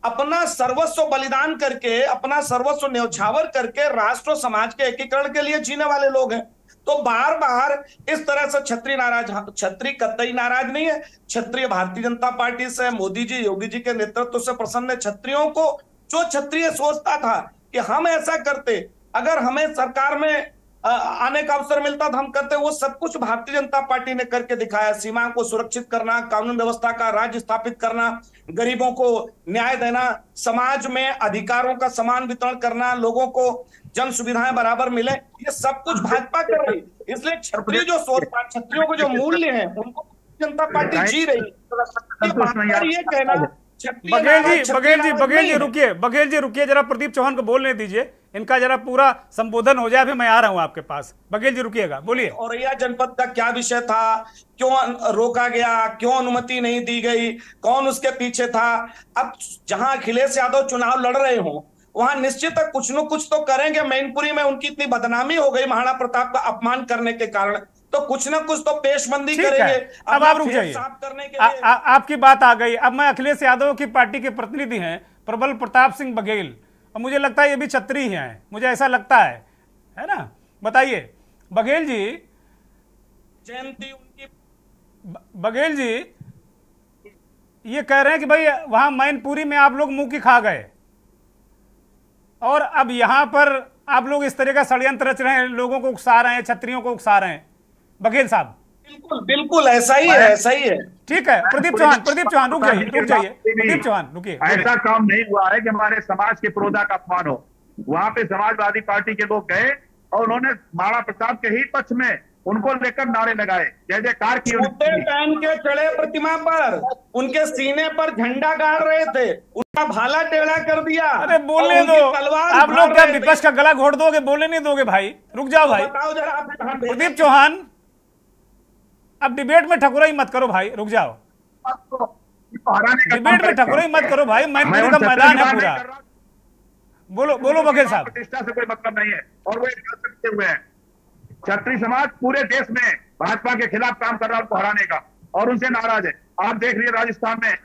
अपना सर्वस्व बलिदान करके, अपना सर्वस्व न्यौछावर करके राष्ट्र और समाज के एकीकरण के लिए जीने वाले लोग हैं। तो बार बार इस तरह से क्षत्रिय नाराज, क्षत्रिय कतई नाराज नहीं है। क्षत्रिय भारतीय जनता पार्टी से, मोदी जी, योगी जी के नेतृत्व से प्रसन्न है। क्षत्रियों को, जो क्षत्रिय सोचता था कि हम ऐसा करते, अगर हमें सरकार में आने का अवसर मिलता तो हम करते, वो सब कुछ भारतीय जनता पार्टी ने करके दिखाया। सीमा को सुरक्षित करना, कानून व्यवस्था का राज स्थापित करना, गरीबों को न्याय देना, समाज में अधिकारों का समान वितरण करना, लोगों को जन सुविधाएं बराबर मिले, ये सब कुछ भाजपा कर रही। इसलिए क्षत्रिय जो सोचता, क्षत्रियों को जो मूल्य है, उनको जनता पार्टी जी रही है। ये कहना, बघेल जी रुकिए, जरा प्रदीप चौहान को बोलने दीजिए, इनका जरा पूरा संबोधन हो जाए, फिर मैं आ रहा हूं आपके पास। बघेल जी रुकिएगा, बोलिए। औरैया जनपद का क्या विषय था, क्यों रोका गया, क्यों अनुमति नहीं दी गई, कौन उसके पीछे था? अब जहां अखिलेश यादव चुनाव लड़ रहे हो, वहां निश्चित कुछ न कुछ तो करेंगे। मैनपुरी में उनकी इतनी बदनामी हो गई महाराणा प्रताप का अपमान करने के कारण, तो कुछ ना कुछ तो पेशबंदी करेंगे। अब आप रुक जाइए, आपकी बात आ गई। अब मैं अखिलेश यादव की पार्टी के प्रतिनिधि हैं प्रबल प्रताप सिंह बघेल, और मुझे लगता है ये भी क्षत्रिय हैं, मुझे ऐसा लगता है ना? बताइए बघेल जी। जयंती उनकी, बघेल जी ये कह रहे हैं कि भाई वहां मैनपुरी में आप लोग मुंह की खा गए, और अब यहां पर आप लोग इस तरह का षड्यंत्र रच रहे हैं, लोगों को उकसा रहे हैं, क्षत्रियों को उकसा रहे हैं। बघेल साहब, बिल्कुल बिल्कुल ऐसा ही है, ऐसा ही है। ठीक है, प्रदीप चौहान रुक जाइए, प्रदीप चौहान रुकिए। ऐसा काम नहीं हुआ है कि हमारे समाज के पुरोधा का अपमान हो। वहां पे समाजवादी पार्टी के लोग गए और उन्होंने महाराणा प्रताप के ही पक्ष में उनको लेकर नारे लगाए, जय जयकार की। पहन के चढ़े प्रतिमा पर, उनके सीने पर झंडा गाड़ रहे थे, उनका भाला टेढ़ा कर दिया। अरे बोलने दो, आप लोग क्या विपक्ष का गला घोट दोगे? बोलने नहीं दोगे भाई? रुक जाओ भाई। प्रदीप चौहान, अब डिबेट में ठकुराई मत करो भाई, रुक जाओ। डिबेट में ठकुराई मत करो भाई, मैनपुरी का मैदान है पूरा। बोलो बघेल साहब। प्रतिष्ठा से कोई मतलब नहीं है, और वो एक हुए हैं। क्षत्रिय समाज पूरे देश में भाजपा के खिलाफ काम कर रहा है, उनको हराने का, और उनसे नाराज है। आप देख लीजिए राजस्थान में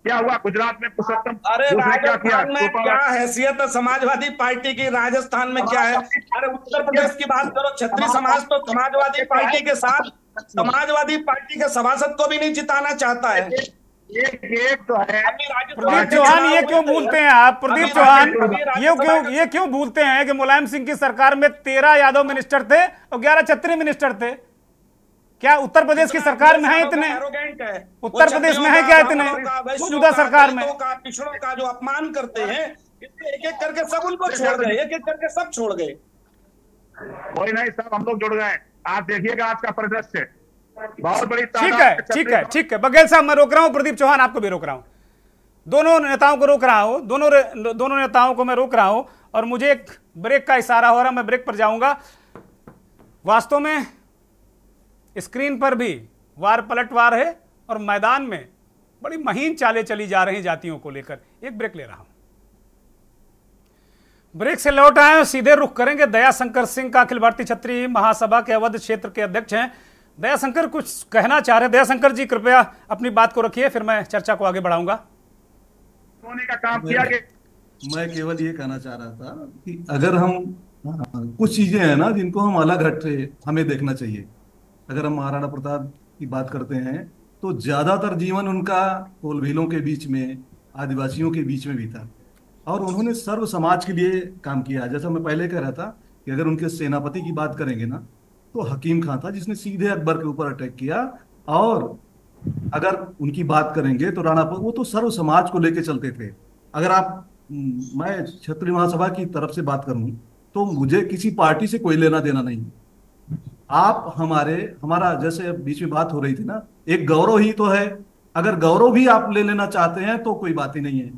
क्या हुआ, गुजरात में पुरुषोत्तम, अरे राजस्थान में क्या हैसियत है समाजवादी पार्टी की, राजस्थान में क्या है? अरे उत्तर प्रदेश की बात करो, क्षत्रिय समाज तो समाजवादी पार्टी के साथ, समाजवादी पार्टी के सभासद को भी नहीं जिताना चाहता है। एक तो है प्रदीप चौहान, ये क्यों भूलते हैं आप? प्रदीप चौहान ये क्यों भूलते हैं कि मुलायम सिंह की सरकार में 13 यादव मिनिस्टर थे और 11 क्षत्रिय मिनिस्टर थे? क्या उत्तर प्रदेश की सरकार में है इतने? उत्तर प्रदेश में है क्या इतने मौजूदा सरकार में? पिछड़ों का जो अपमान करते हैं, एक एक करके सब उनको छोड़ गए, एक एक करके सब छोड़ गए। कोई नहीं, सब हम लोग जुड़ गए। आप देखिएगा आज का परिदृश्य, बहुत बड़ी। ठीक है बघेल साहब, मैं रोक रहा हूं, प्रदीप चौहान आपको भी रोक रहा हूं, दोनों नेताओं को रोक रहा हूं, दोनों नेताओं को मैं रोक रहा हूं, और मुझे एक ब्रेक का इशारा हो रहा, मैं ब्रेक पर जाऊंगा। वास्तव में स्क्रीन पर भी वार पलटवार है, और मैदान में बड़ी महीन चालें चली जा रही जातियों को लेकर। एक ब्रेक ले रहा हूं, ब्रेक से लौट आए, सीधे रुख करेंगे दयाशंकर सिंह का, अखिल भारतीय क्षत्रिय महासभा के अवध क्षेत्र के अध्यक्ष हैं। दयाशंकर कुछ कहना चाह रहे हैं। दयाशंकर जी कृपया अपनी बात को रखिए, फिर मैं चर्चा को आगे बढ़ाऊंगा। का काम किया कि मैं केवल ये कहना चाह रहा था कि अगर हम कुछ चीजें हैं ना जिनको हम अलग हटके हमें देखना चाहिए। अगर हम महाराणा प्रताप की बात करते हैं तो ज्यादातर जीवन उनका कोल-भीलों के बीच में, आदिवासियों के बीच में बीता, और उन्होंने सर्व समाज के लिए काम किया। जैसा मैं पहले कह रहा था कि अगर उनके सेनापति की बात करेंगे ना, तो हकीम खां था जिसने सीधे अकबर के ऊपर अटैक किया। और अगर उनकी बात करेंगे तो राणा, वो तो सर्व समाज को लेके चलते थे। अगर मैं क्षत्रिय महासभा की तरफ से बात करूं तो मुझे किसी पार्टी से कोई लेना देना नहीं। आप हमारा जैसे बीच में बात हो रही थी ना, एक गौरव ही तो है। अगर गौरव भी आप ले लेना चाहते हैं तो कोई बात ही नहीं है।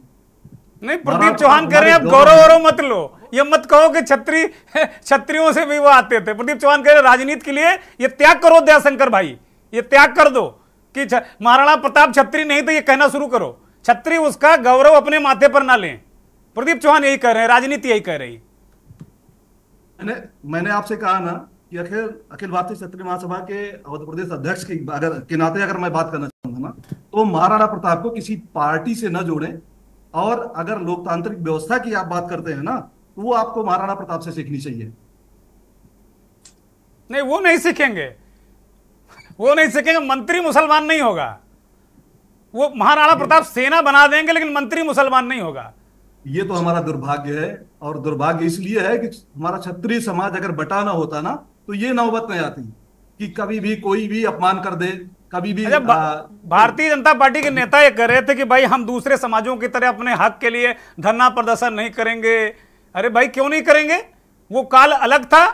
नहीं, प्रदीप चौहान कह रहे हैं अब गौरव मत लो, ये मत कहो कि क्षत्रियों से भी वो आते थे। प्रदीप चौहान कह रहे राजनीति के लिए ये त्याग करो दयाशंकर भाई, ये त्याग कर दो कि महाराणा प्रताप क्षत्रिय नहीं तो ये कहना शुरू करो, क्षत्रिय उसका गौरव अपने माथे पर ना लें। प्रदीप चौहान यही कह रहे हैं, राजनीति यही कह रही। मैंने आपसे कहा ना कि अखिल भारतीय क्षत्रिय महासभा के अवध प्रदेश अध्यक्ष के नाते अगर मैं बात करना चाहूंगा ना, तो महाराणा प्रताप को किसी पार्टी से न जोड़ें, और अगर लोकतांत्रिक व्यवस्था की आप बात करते हैं ना, तो वो आपको महाराणा प्रताप से सीखनी चाहिए। नहीं, वो नहीं सीखेंगे, वो नहीं सीखेंगे। मंत्री मुसलमान नहीं होगा, वो महाराणा प्रताप सेना बना देंगे लेकिन मंत्री मुसलमान नहीं होगा। ये तो हमारा दुर्भाग्य है, और दुर्भाग्य इसलिए है कि हमारा क्षत्रिय समाज अगर बटा ना होता ना, तो ये नौबत नहीं आती कि कभी भी कोई भी अपमान कर दे, कभी भी। भारतीय जनता पार्टी के नेता ये कह रहे थे कि भाई हम दूसरे समाजों की तरह अपने हक के लिए धरना प्रदर्शन नहीं करेंगे। अरे भाई क्यों नहीं करेंगे? वो काल अलग था।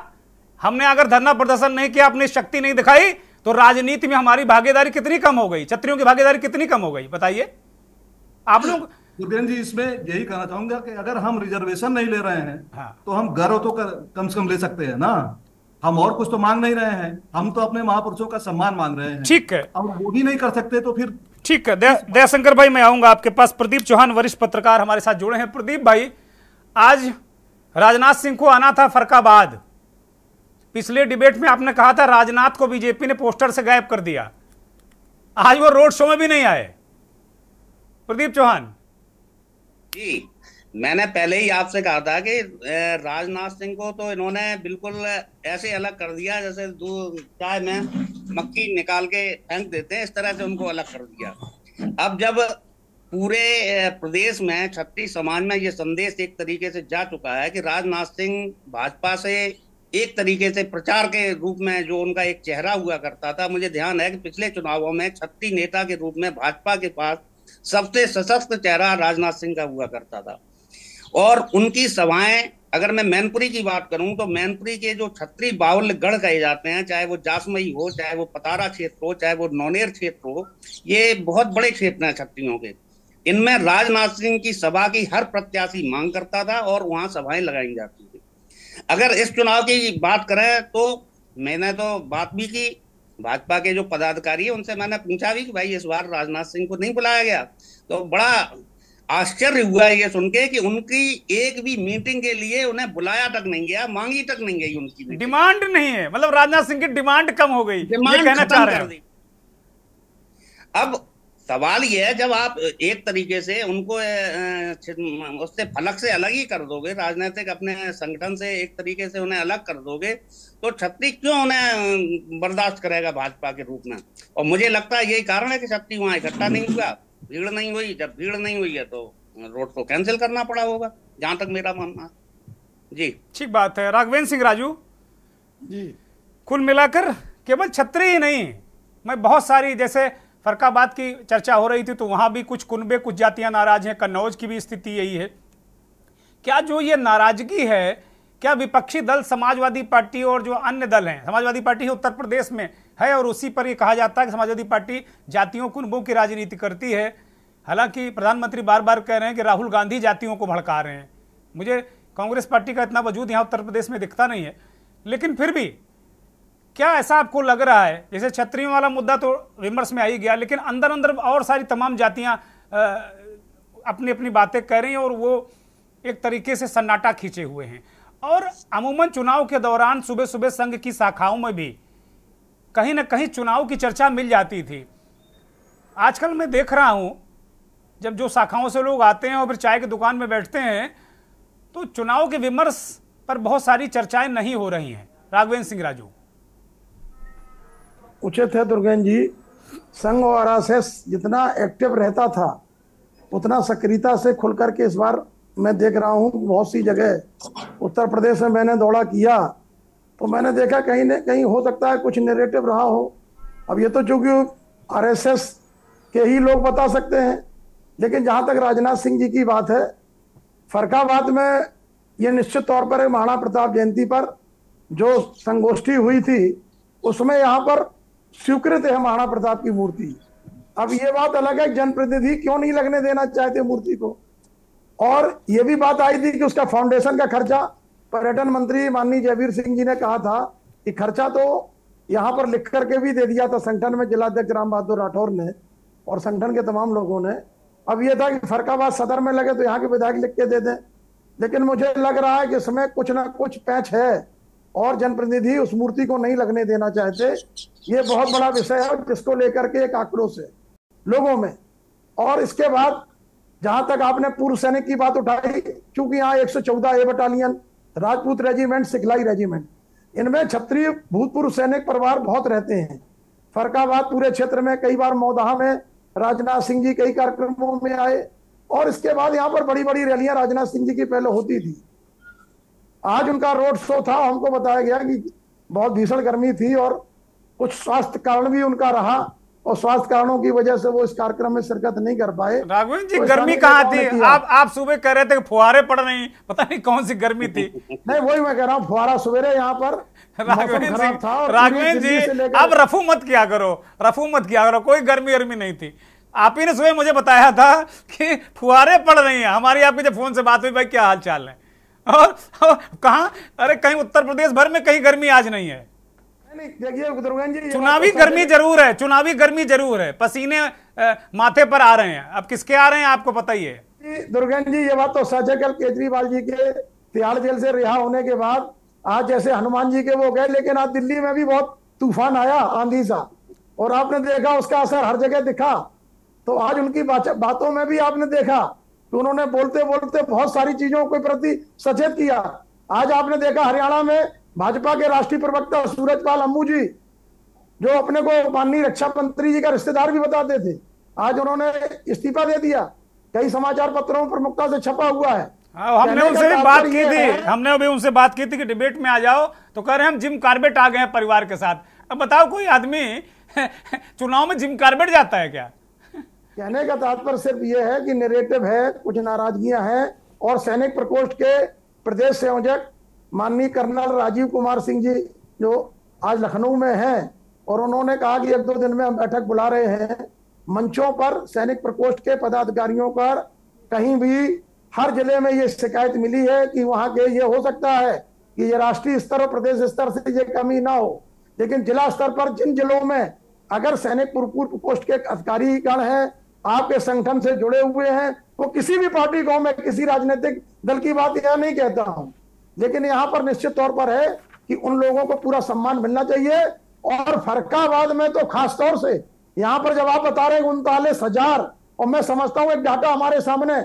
हमने अगर धरना प्रदर्शन नहीं किया, अपनी शक्ति नहीं दिखाई, तो राजनीति में हमारी भागीदारी कितनी कम हो गई, क्षत्रियों की भागीदारी कितनी कम हो गई, बताइए आप लोग। दुर्गेन जी, इसमें यही कहना चाहूंगा कि अगर हम रिजर्वेशन नहीं ले रहे हैं, हाँ। तो हम गर्व तो कम से कम ले सकते हैं ना। हम और कुछ तो मांग नहीं रहे हैं, हम तो अपने महापुरुषों का सम्मान मांग रहे हैं। ठीक है, अब वो भी नहीं कर सकते तो फिर ठीक है। दयाशंकर भाई, मैं आऊंगा आपके पास। प्रदीप चौहान वरिष्ठ पत्रकार हमारे साथ जुड़े हैं। प्रदीप भाई, आज राजनाथ सिंह को आना था फरकाबाद। पिछले डिबेट में आपने कहा था राजनाथ को बीजेपी ने पोस्टर से गायब कर दिया, आज वो रोड शो में भी नहीं आए। प्रदीप चौहान जी, मैंने पहले ही आपसे कहा था कि राजनाथ सिंह को तो इन्होंने बिल्कुल ऐसे अलग कर दिया जैसे चाय में मक्खी निकाल के फेंक देते हैं, इस तरह से उनको अलग कर दिया। अब जब पूरे प्रदेश में क्षत्रिय समाज में ये संदेश एक तरीके से जा चुका है कि राजनाथ सिंह भाजपा से एक तरीके से प्रचार के रूप में जो उनका एक चेहरा हुआ करता था, मुझे ध्यान है कि पिछले चुनावों में क्षत्रिय नेता के रूप में भाजपा के पास सबसे सशक्त चेहरा राजनाथ सिंह का हुआ करता था। और उनकी सभाएं, अगर मैं मैनपुरी की बात करूं तो मैनपुरी के जो क्षत्रिय बाहुल्य गढ़ कहे जाते हैं, चाहे वो जासमई हो, चाहे वो पतारा क्षेत्र हो, चाहे वो नौनेर क्षेत्र हो, ये बहुत बड़े क्षेत्र हैं क्षत्रियों के। इनमें राजनाथ सिंह की सभा की हर प्रत्याशी मांग करता था और वहां सभाएं लगाई जाती थी। अगर इस चुनाव की बात करें तो मैंने तो बात भी की, भाजपा के जो पदाधिकारी है उनसे मैंने पूछा भी कि भाई इस बार राजनाथ सिंह को नहीं बुलाया गया, तो बड़ा आश्चर्य हुआ ये सुन के कि उनकी एक भी मीटिंग के लिए उन्हें बुलाया तक नहीं गया, मांगी तक नहीं गई उनकी। डिमांड नहीं है, मतलब राजनाथ सिंह की डिमांड कम हो गई, ये कहना चाह रहे हैं। अब सवाल यह है, जब आप एक तरीके से उनको उससे फलक से अलग ही कर दोगे, राजनीतिक अपने संगठन से एक तरीके से उन्हें अलग कर दोगे, तो क्षत्रिय क्यों उन्हें बर्दाश्त करेगा भाजपा के रूप में? और मुझे लगता है यही कारण है कि क्षत्रिय वहां इकट्ठा नहीं हुआ, भीड़ नहीं हुई। जब भीड़ नहीं हुई है तो रोड को कैंसिल करना पड़ा होगा, जहां तक मेरा मानना जी। ठीक बात है। राघवेंद्र सिंह राजू जी, कुल मिलाकर केवल क्षत्रिय ही नहीं, मैं बहुत सारी, जैसे फरकाबाद की चर्चा हो रही थी तो वहां भी कुछ कुनबे, कुछ जातियां नाराज हैं। कन्नौज की भी स्थिति यही है। क्या जो ये नाराजगी है, क्या विपक्षी दल समाजवादी पार्टी और जो अन्य दल हैं, समाजवादी पार्टी उत्तर प्रदेश में है और उसी पर ये कहा जाता है कि समाजवादी पार्टी जातियों कुनबों की राजनीति करती है। हालांकि प्रधानमंत्री बार बार कह रहे हैं कि राहुल गांधी जातियों को भड़का रहे हैं। मुझे कांग्रेस पार्टी का इतना वजूद यहाँ उत्तर प्रदेश में दिखता नहीं है, लेकिन फिर भी क्या ऐसा आपको लग रहा है, जैसे क्षत्रियों वाला मुद्दा तो विमर्श में आ ही गया, लेकिन अंदर अंदर और सारी तमाम जातियां अपनी अपनी बातें कह रही हैं और वो एक तरीके से सन्नाटा खींचे हुए हैं। और अमूमन चुनाव के दौरान सुबह सुबह संघ की शाखाओं में भी कहीं ना कहीं चुनाव की चर्चा मिल जाती थी। आजकल मैं देख रहा हूं, जब जो शाखाओं से लोग आते हैं और फिर चाय की दुकान में बैठते हैं, तो चुनाव के विमर्श पर बहुत सारी चर्चाएं नहीं हो रही हैं। राघवेंद्र सिंह राजू। उचित है दुर्गेन जी, संघ और आरएसएस जितना एक्टिव रहता था उतना सक्रियता से खुल करके इस बार मैं देख रहा हूँ बहुत सी जगह उत्तर प्रदेश में मैंने दौरा किया तो मैंने देखा कहीं न कहीं हो सकता है कुछ नैरेटिव रहा हो। अब ये तो चूंकि आरएसएस के ही लोग बता सकते हैं, लेकिन जहाँ तक राजनाथ सिंह जी की बात है, फरकाबाद में ये निश्चित तौर पर महाराणा प्रताप जयंती पर जो संगोष्ठी हुई थी उसमें यहाँ पर स्वीकृत है महाराणा प्रताप की मूर्ति। अब ये बात अलग है जनप्रतिनिधि क्यों नहीं लगने देना चाहते मूर्ति को, और ये भी बात आई थी कि उसका फाउंडेशन का खर्चा, पर्यटन मंत्री माननीय जयवीर सिंह जी ने कहा था कि खर्चा तो यहाँ पर लिख करके भी दे दिया था संगठन में जिलाध्यक्ष राम बहादुर राठौर ने और संगठन के तमाम लोगों ने। अब ये था कि फरकाबाद सदर में लगे तो यहाँ के विधायक लिख के दे दें, लेकिन मुझे लग रहा है कि इसमें कुछ ना कुछ पैंच है और जनप्रतिनिधि उस मूर्ति को नहीं लगने देना चाहते। ये बहुत बड़ा विषय है जिसको लेकर के एक आक्रोश है लोगों में। और इसके बाद जहां तक आपने पूर्व सैनिक की बात उठाई, क्योंकि यहाँ 114 ए बटालियन, राजपूत रेजिमेंट, सिखलाई रेजिमेंट, इनमें क्षत्रिय भूतपूर्व सैनिक परिवार बहुत रहते हैं। फरकाबाद पूरे क्षेत्र में कई बार मौदाहा में राजनाथ सिंह जी कई कार्यक्रमों में आए और इसके बाद यहाँ पर बड़ी बड़ी रैलियां राजनाथ सिंह जी की पहले होती थी। आज उनका रोड शो था, हमको बताया गया कि बहुत भीषण गर्मी थी और कुछ स्वास्थ्य कारण भी उनका रहा और स्वास्थ्य कारणों की वजह से वो इस कार्यक्रम में शिरकत नहीं कर पाए। राघवेंद्र जी, गर्मी कहाँ थी? आप सुबह कह रहे थे कि फुहारे पड़ रही, पता नहीं कौन सी गर्मी थी। नहीं, वही मैं कह रहा हूँ, फुहारा सवेरे यहाँ पर राघवेंद्र जी आप रफू मत किया करो, कोई गर्मी नहीं थी। आप ही ने सुबह मुझे बताया था कि फुहारे पड़ रही हैं। हमारी आपकी जब फोन से बात हुई, भाई क्या हाल चाल है, और कहा अरे कहीं उत्तर प्रदेश भर में कहीं गर्मी आज नहीं है। देखिए दुर्गेंद्र जी, चुनावी गर्मी जरूर है, पसीने माथे पर आ रहे हैं। अब किसके आ रहे हैं आपको पता ही है। दुर्गेंद्र जी, ये बात तो सच है। कल केजरीवाल जी के तिहाड़ जेल से रिहा होने के बाद आज जैसे हनुमान जी के वो गए, लेकिन आज दिल्ली में भी बहुत तूफान आया, आंधी सा, और आपने देखा उसका असर हर जगह दिखा। तो आज उनकी बातों में भी आपने देखा कि उन्होंने बोलते बोलते बहुत सारी चीजों के प्रति सचेत किया। आज आपने देखा हरियाणा में भाजपा के राष्ट्रीय प्रवक्ता सूरजपाल अम्मू जी, जो अपने को माननीय रक्षा मंत्री जी का रिश्तेदार भी बताते थे, आज उन्होंने इस्तीफा दे दिया। कई समाचार पत्रों में प्रमुखता से छपा हुआ है। हमने उनसे भी बात की थी, हमने अभी उनसे बात की थी कि डिबेट में आ जाओ, तो कह रहे हैं हम जिम कार्बेट आ गए हैं परिवार के साथ। अब बताओ, कोई आदमी चुनाव में जिम कार्बेट जाता है क्या? कहने का तात्पर्य सिर्फ ये है कि नैरेटिव है, कुछ नाराजगियां हैं। और सैनिक प्रकोष्ठ के प्रदेश संयोजक माननीय कर्नल राजीव कुमार सिंह जी, जो आज लखनऊ में हैं, और उन्होंने कहा कि 1-2 दिन में हम बैठक बुला रहे हैं। मंचों पर सैनिक प्रकोष्ठ के पदाधिकारियों पर कहीं भी हर जिले में ये शिकायत मिली है कि वहां के ये हो सकता है कि ये राष्ट्रीय स्तर और प्रदेश स्तर से ये कमी ना हो, लेकिन जिला स्तर पर जिन जिलों में अगर सैनिक पूर्व प्रकोष्ठ के अधिकारी गण हैं, आपके संगठन से जुड़े हुए हैं, वो किसी भी पार्टी को, मैं किसी राजनीतिक दल की बात यह नहीं कहता हूं, लेकिन यहाँ पर निश्चित तौर पर है कि उन लोगों को पूरा सम्मान मिलना चाहिए। और फरकाबाद में तो खासतौर से यहाँ पर जब आप बता रहे 39,000, और मैं समझता हूँ एक डाटा हमारे सामने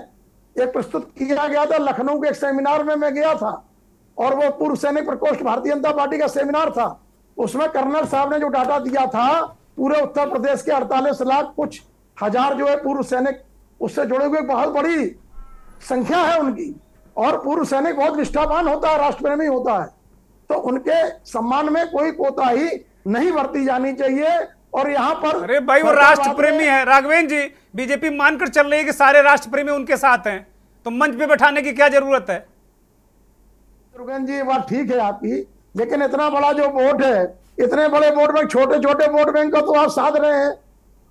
एक प्रस्तुत किया गया था, लखनऊ के एक सेमिनार में मैं गया था, और वो पूर्व सैनिक प्रकोष्ठ भारतीय जनता पार्टी का सेमिनार था। उसमें कर्नल साहब ने जो डाटा दिया था, पूरे उत्तर प्रदेश के 48 लाख कुछ हजार जो है पूर्व सैनिक उससे जुड़े हुए, बहुत बड़ी संख्या है उनकी। और पूर्व सैनिक बहुत निष्ठावान होता है, राष्ट्रप्रेमी होता है, तो उनके सम्मान में कोई कोताही नहीं बरती जानी चाहिए। और यहाँ पर अरे भाई, वो राष्ट्रप्रेमी है राघवेंद्र जी, बीजेपी मानकर चल रही है कि सारे राष्ट्रप्रेमी उनके साथ हैं, तो मंच पे बैठाने की क्या जरूरत है? दुर्गेंद्र जी, बात ठीक है आपकी, लेकिन इतना बड़ा जो वोट है, इतने बड़े वोट बैंक, छोटे छोटे वोट बैंक को तो आप साध रहे हैं,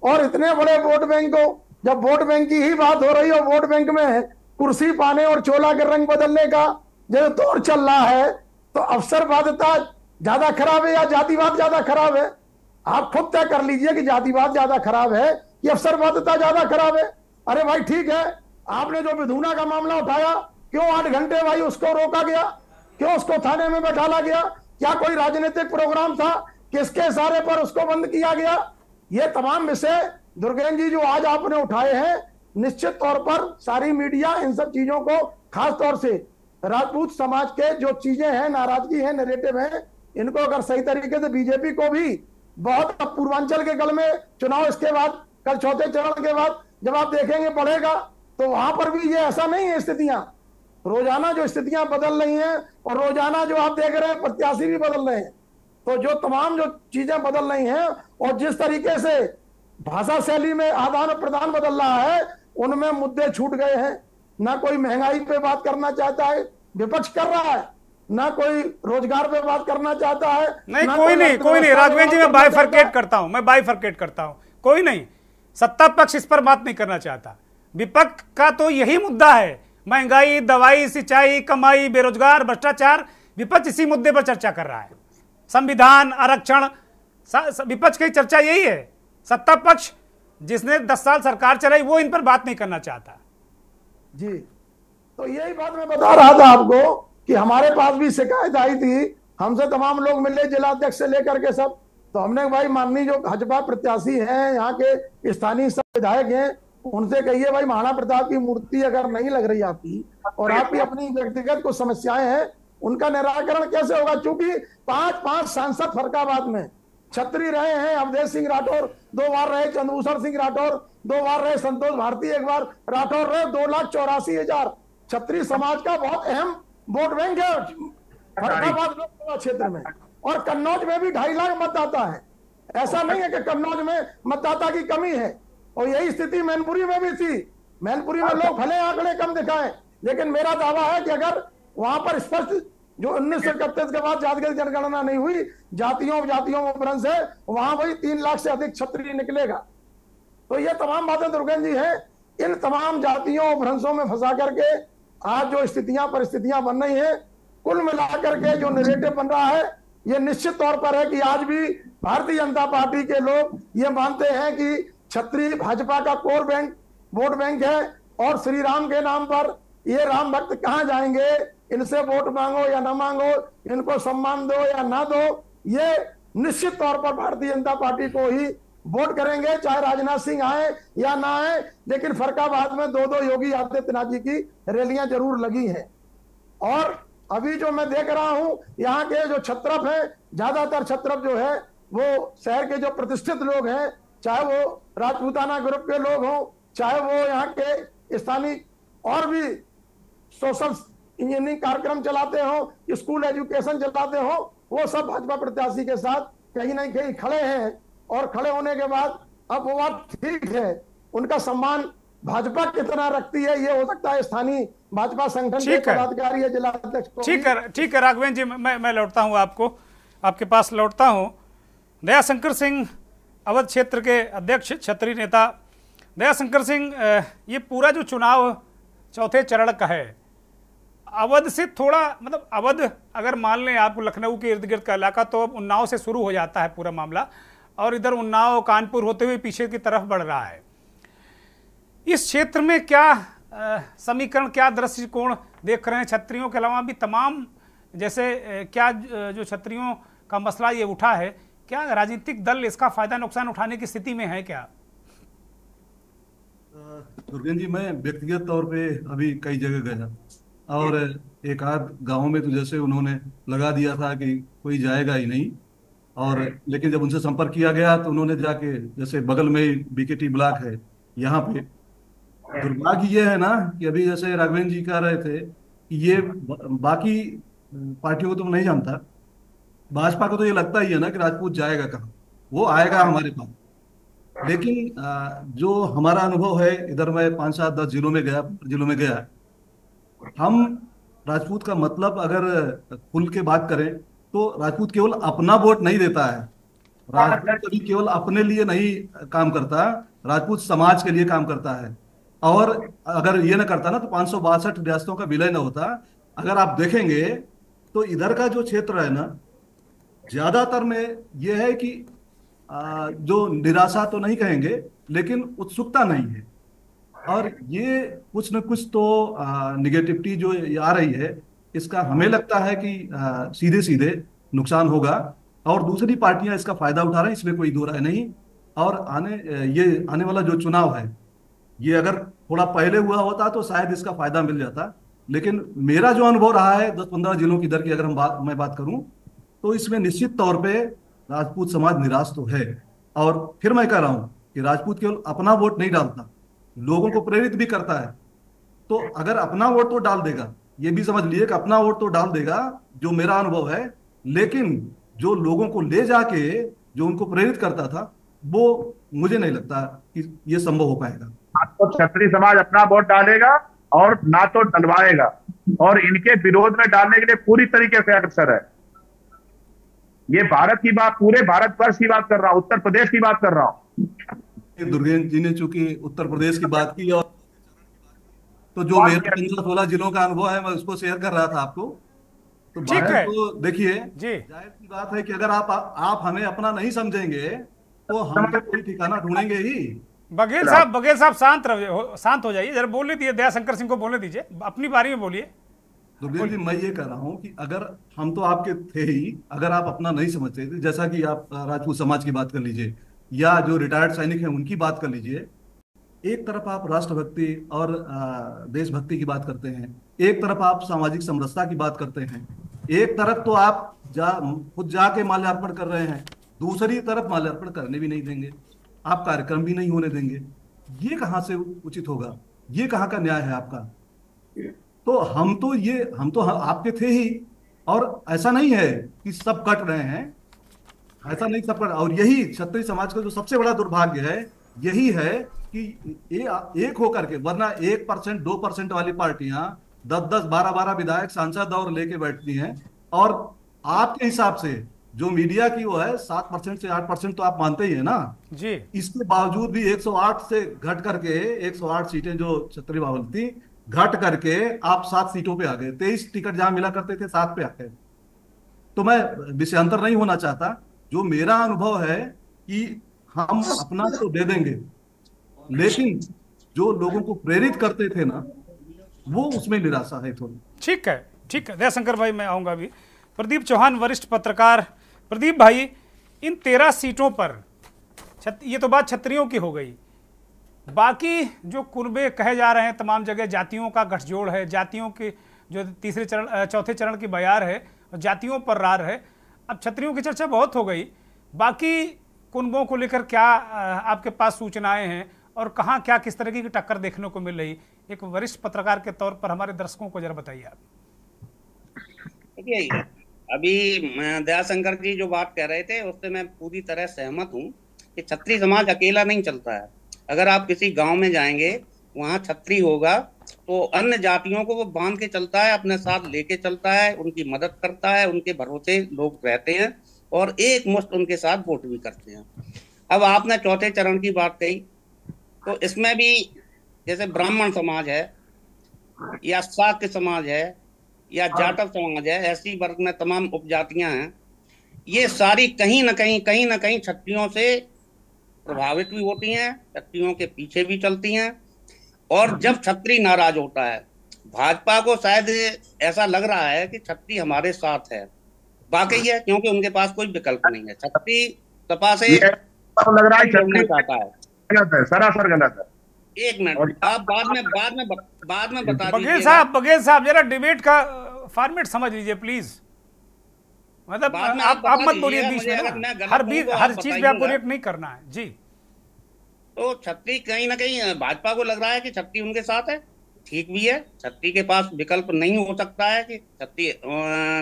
और इतने बड़े वोट बैंक को, जब वोट बैंक की ही बात हो रही है, वोट बैंक में कुर्सी पाने और चोला के रंग बदलने का जो दौर चल रहा है, तो अवसरवादिता ज्यादा खराब है या जातिवाद ज्यादा खराब है? आप खुद तय कर लीजिए कि जातिवाद ज्यादा खराब है या अवसरवादिता ज्यादा खराब है। अरे भाई ठीक है, आपने जो विधुना का मामला उठाया, क्यों 8 घंटे भाई उसको रोका गया, क्यों उसको थाने में बैठाला गया? क्या कोई राजनीतिक प्रोग्राम था? किसके इशारे पर उसको बंद किया गया? ये तमाम विषय दुर्गेंद्र जी जो आज आपने उठाए हैं, निश्चित तौर पर सारी मीडिया इन सब चीजों को, खास तौर से राजपूत समाज के जो चीजें हैं, नाराजगी है, नैरेटिव है, इनको अगर सही तरीके से बीजेपी को भी बहुत, अब पूर्वांचल के गल में चुनाव इसके बाद, कल चौथे चरण के बाद जब आप देखेंगे बढ़ेगा, तो वहां पर भी ये ऐसा नहीं है। स्थितियां रोजाना जो स्थितियां बदल रही हैं, और रोजाना जो आप देख रहे हैं प्रत्याशी भी बदल रहे हैं, तो जो तमाम जो चीजें बदल रही हैं और जिस तरीके से भाषा शैली में आदान प्रदान बदल रहा है, उनमें मुद्दे छूट गए हैं। ना कोई महंगाई पे बात करना चाहता है, विपक्ष कर रहा है, ना कोई रोजगार पे बात करना चाहता है। नहीं, कोई नहीं राघवेंद्र जी, मैं बाइफरकेट करता हूं, कोई नहीं, सत्ता पक्ष इस पर बात नहीं करना चाहता। विपक्ष का तो यही मुद्दा है, महंगाई, दवाई, सिंचाई, कमाई, बेरोजगार, भ्रष्टाचार। विपक्ष इसी मुद्दे पर चर्चा कर रहा है। संविधान, आरक्षण, विपक्ष की चर्चा यही है। सत्ता पक्ष जिसने 10 साल सरकार चलाई वो इन पर बात नहीं करना चाहता। जी, तो यही बात मैं बता रहा था आपको कि हमारे पास भी शिकायत आई थी, हमसे तमाम लोग मिले, जिलाध्यक्ष से लेकर के सब। तो हमने भाई माननीय जो भाजपा प्रत्याशी हैं, यहाँ के स्थानीय विधायक हैं, उनसे कहिए भाई महाराणा प्रताप की मूर्ति अगर नहीं लग रही आपकी और आपकी अपनी व्यक्तिगत कुछ समस्याएं हैं, उनका निराकरण कैसे होगा? क्योंकि 5 सांसद फरकाबाद में छत्री रहे हैं। अवधेश सिंह राठौर 2 बार रहे, चंद्रभूषण सिंह राठौर 2 बार रहे, संतोष भारती 1 बार राठौर रहे। 2,84,000 छत्री समाज का बहुत अहम वोट बैंक है फरकाबाद लोकसभा क्षेत्र में। और कन्नौज में भी 2.5 लाख मतदाता है। ऐसा नहीं है कि कन्नौज में मतदाता की कमी है। और यही स्थिति मैनपुरी में भी थी। मैनपुरी में लोग भले आंकड़े कम दिखाएं, लेकिन मेरा दावा है कि अगर वहां पर स्पष्ट जो 1931 के बाद जातिगत जनगणना नहीं हुई, जातियों अपभ्रंश है, वहां वही 3 लाख से अधिक छत्री निकलेगा। तो ये तमाम बातें दुर्गेन्द्र जी हैं। इन तमाम जातियों अपभ्रंशों में फंसा करके आज जो परिस्थितियां बन रही हैं, कुल मिलाकर के जो नैरेटिव बन रहा है, ये निश्चित तौर पर है कि आज भी भारतीय जनता पार्टी के लोग ये मानते हैं कि छत्री भाजपा का कोर बैंक, वोट बैंक है। और श्री राम के नाम पर ये राम भक्त कहां जाएंगे? इनसे वोट मांगो या ना मांगो, इनको सम्मान दो या ना दो, ये निश्चित तौर पर भारतीय जनता पार्टी को ही वोट करेंगे, चाहे राजनाथ सिंह आए या ना आए। लेकिन फरकाबाद में 2 योगी आदित्यनाथ जी की रैलियां जरूर लगी हैं। और अभी जो मैं देख रहा हूं, यहाँ के जो छत्रप है, ज्यादातर छत्रप जो है वो शहर के जो प्रतिष्ठित लोग हैं, चाहे वो राजपूताना ग्रुप के लोग हों, चाहे वो यहाँ के स्थानीय और भी सोशल इंजीनियरिंग कार्यक्रम चलाते हो, स्कूल एजुकेशन चलाते हो, वो सब भाजपा प्रत्याशी के साथ कहीं ना कहीं खड़े हैं। और खड़े होने के बाद अब वो बात ठीक है, उनका सम्मान भाजपा कितना रखती है ये हो सकता है स्थानीय भाजपा संगठन के पदाधिकारी या जिलाध्यक्ष। ठीक है राघवेंद्र जी, मैं लौटता हूँ आपके पास लौटता हूँ। दयाशंकर सिंह, अवध क्षेत्र के अध्यक्ष, क्षत्रिय नेता। दयाशंकर सिंह, ये पूरा जो चुनाव चौथे चरण का है, अवध से थोड़ा मतलब अवध अगर मान लें आपको लखनऊ के इर्द गिर्द का इलाका, तो अब उन्नाव से शुरू हो जाता है पूरा मामला, और इधर उन्नाव कानपुर होते हुए पीछे की तरफ बढ़ रहा है। इस क्षेत्र में क्या समीकरण, क्या दृष्टिकोण देख रहे हैं? क्षत्रियों के अलावा भी तमाम, जैसे क्या जो क्षत्रियों का मसला ये उठा है, क्या राजनीतिक दल इसका फायदा नुकसान उठाने की स्थिति में है क्या? दुर्गेन्द्र जी, मैं व्यक्तिगत तौर पे अभी कई जगह गया और एक आध गाँव में तो जैसे उन्होंने लगा दिया था कि कोई जाएगा ही नहीं, और लेकिन जब उनसे संपर्क किया गया तो उन्होंने जाके, जैसे बगल में ही बीकेटी ब्लॉक है, यहाँ पे दुर्भाग्य ये है ना कि अभी जैसे राघवेंद्र जी कह रहे थे कि ये बाकी पार्टियों को तो नहीं जानता, भाजपा को तो ये लगता ही है ना कि राजपूत जाएगा कहाँ, वो आएगा हमारे पास। लेकिन जो हमारा अनुभव है, इधर मैं 5, 7, 10 जिलों में गया, हम राजपूत का मतलब अगर खुल के बात करें तो राजपूत केवल अपना वोट नहीं देता है, राजपूत कभी केवल अपने लिए नहीं काम करता, राजपूत समाज के लिए काम करता है। और अगर ये ना करता ना तो 562 रियासतों का विलय ना होता। अगर आप देखेंगे तो इधर का जो क्षेत्र है ना, ज्यादातर में ये है कि जो निराशा तो नहीं कहेंगे, लेकिन उत्सुकता नहीं है, और ये कुछ न कुछ तो निगेटिविटी जो आ रही है, इसका हमें लगता है कि सीधे सीधे नुकसान होगा, और दूसरी पार्टियां इसका फायदा उठा रही हैं, इसमें कोई दो राय नहीं। और आने वाला जो चुनाव है, ये अगर थोड़ा पहले हुआ होता तो शायद इसका फायदा मिल जाता। लेकिन मेरा जो अनुभव रहा है 10-15 जिलों की इधर की अगर मैं बात करूं, तो इसमें निश्चित तौर पे राजपूत समाज निराश तो है। और फिर मैं कह रहा हूं कि राजपूत केवल अपना वोट नहीं डालता, लोगों को प्रेरित भी करता है। तो अगर अपना वोट तो डाल देगा, ये भी समझ लीजिए कि अपना वोट तो डाल देगा, जो मेरा अनुभव है, लेकिन जो लोगों को ले जाके जो उनको प्रेरित करता था, वो मुझे नहीं लगता कि ये संभव हो पाएगा। तो क्षत्रिय समाज अपना वोट डालेगा और ना तो डलवाएगा, और इनके विरोध में डालने के लिए पूरी तरीके से अग्रसर है। ये भारत की बात, पूरे भारतवर्ष की बात कर रहा हूं, उत्तर प्रदेश की बात कर रहा हूं। दुर्गेन्द्र जी ने चूंकि उत्तर प्रदेश की बात की और तो जो मेरा 15-16 जिलों का अनुभव है मैं उसको शेयर कर रहा था आपको। तो ठीक बाहर है तो देखिए, जी। जाहिर सी बात है कि अगर आप हमें अपना नहीं समझेंगे तो हम तो कोई ठिकाना ढूंढेंगे ही। बघेल साहब शांत हो जाइए जरा, बोलने दीजिए दयाशंकर सिंह को बोलने दीजिए, अपनी बारी में बोलिए। दुर्गेश जी, मैं ये कह रहा हूँ कि अगर हम तो आपके थे ही, अगर आप अपना नहीं समझते थे, जैसा कि आप राजपूत समाज की बात कर लीजिए या जो रिटायर्ड सैनिक हैं उनकी बात कर लीजिए, एक तरफ आप राष्ट्रभक्ति और देशभक्ति की बात करते हैं, एक तरफ आप सामाजिक समरसता की बात करते हैं, एक तरफ तो आप खुद जाके माल्यार्पण कर रहे हैं, दूसरी तरफ माल्यार्पण करने भी नहीं देंगे, आप कार्यक्रम भी नहीं होने देंगे। ये कहाँ से उचित होगा? ये कहाँ का न्याय है आपका? तो हम तो आपके थे ही, और ऐसा नहीं है कि सब कट रहे हैं, ऐसा नहीं सब कट। और यही क्षत्रिय समाज का जो सबसे बड़ा दुर्भाग्य है, यही है कि एक होकर के, वरना 1% 2% वाली पार्टियां 10-10 12-12 विधायक सांसद और लेके बैठती हैं, और आपके हिसाब से जो मीडिया की वो है 7% से 8% तो आप मानते ही है ना जी। इसके बावजूद भी 108 से घट करके 108 सीटें जो क्षत्रिय बाहुल थी घट करके आप 7 सीटों पे आ गए। 23 टिकट जहां मिला करते थे 7 पे आ गए। तो मैं विषयांतर नहीं होना चाहता, जो मेरा अनुभव है कि हम अपना तो दे देंगे, लेकिन जो लोगों को प्रेरित करते थे ना, वो उसमें निराशा है थोड़ी। ठीक है दयाशंकर भाई, मैं आऊंगा भी। प्रदीप चौहान, वरिष्ठ पत्रकार। प्रदीप भाई, इन 13 सीटों पर ये तो बात क्षत्रियों की हो गई, बाकी जो कुनबे कहे जा रहे हैं तमाम जगह, जातियों का गठजोड़ है, जातियों के जो चौथे चरण की बयार है, जातियों पर रार है। अब क्षत्रियों की चर्चा बहुत हो गई, बाकी कुनबों को लेकर क्या आपके पास सूचनाएं हैं और कहाँ क्या किस तरीके की टक्कर देखने को मिल रही, एक वरिष्ठ पत्रकार के तौर पर हमारे दर्शकों को जरा बताइए आप। देखिए, अभी दयाशंकर जी जो बात कह रहे थे उससे मैं पूरी तरह सहमत हूँ कि क्षत्रिय समाज अकेला नहीं चलता है। अगर आप किसी गांव में जाएंगे, वहां क्षत्रिय होगा तो अन्य जातियों को वो बांध के चलता है, अपने साथ लेके चलता है, उनकी मदद करता है, उनके भरोसे लोग रहते हैं और एक मुश्त उनके साथ वोट भी करते हैं। अब आपने चौथे चरण की बात कही, तो इसमें भी जैसे ब्राह्मण समाज है या शाक्य समाज है या जाटव समाज है, ऐसी वर्ग में तमाम उपजातियां हैं, ये सारी कहीं ना कहीं क्षत्रियों से प्रभावित भी होती हैं, क्षत्रियों के पीछे भी चलती हैं। और जब क्षत्रिय नाराज होता है, भाजपा को शायद ऐसा लग रहा है कि क्षत्रिय हमारे साथ है, वाकई है, क्योंकि उनके पास कोई विकल्प नहीं है। क्षत्रिय सपा से लग रहा है चाहता है, गलत है, सरासर गलत है। एक मिनट, आप बाद में बता दीजिए। बघेल साहब जरा डिबेट का फॉर्मेट समझ लीजिए प्लीज, मतलब आप मत बोलिए बीच में ना, हर चीज पे आपको रिएक्ट नहीं करना है जी। तो क्षत्रिय कहीं ना कहीं भाजपा को लग रहा है कि क्षत्रिय उनके साथ है, ठीक भी है। क्षत्रिय के पास विकल्प नहीं हो सकता है कि क्षत्रिय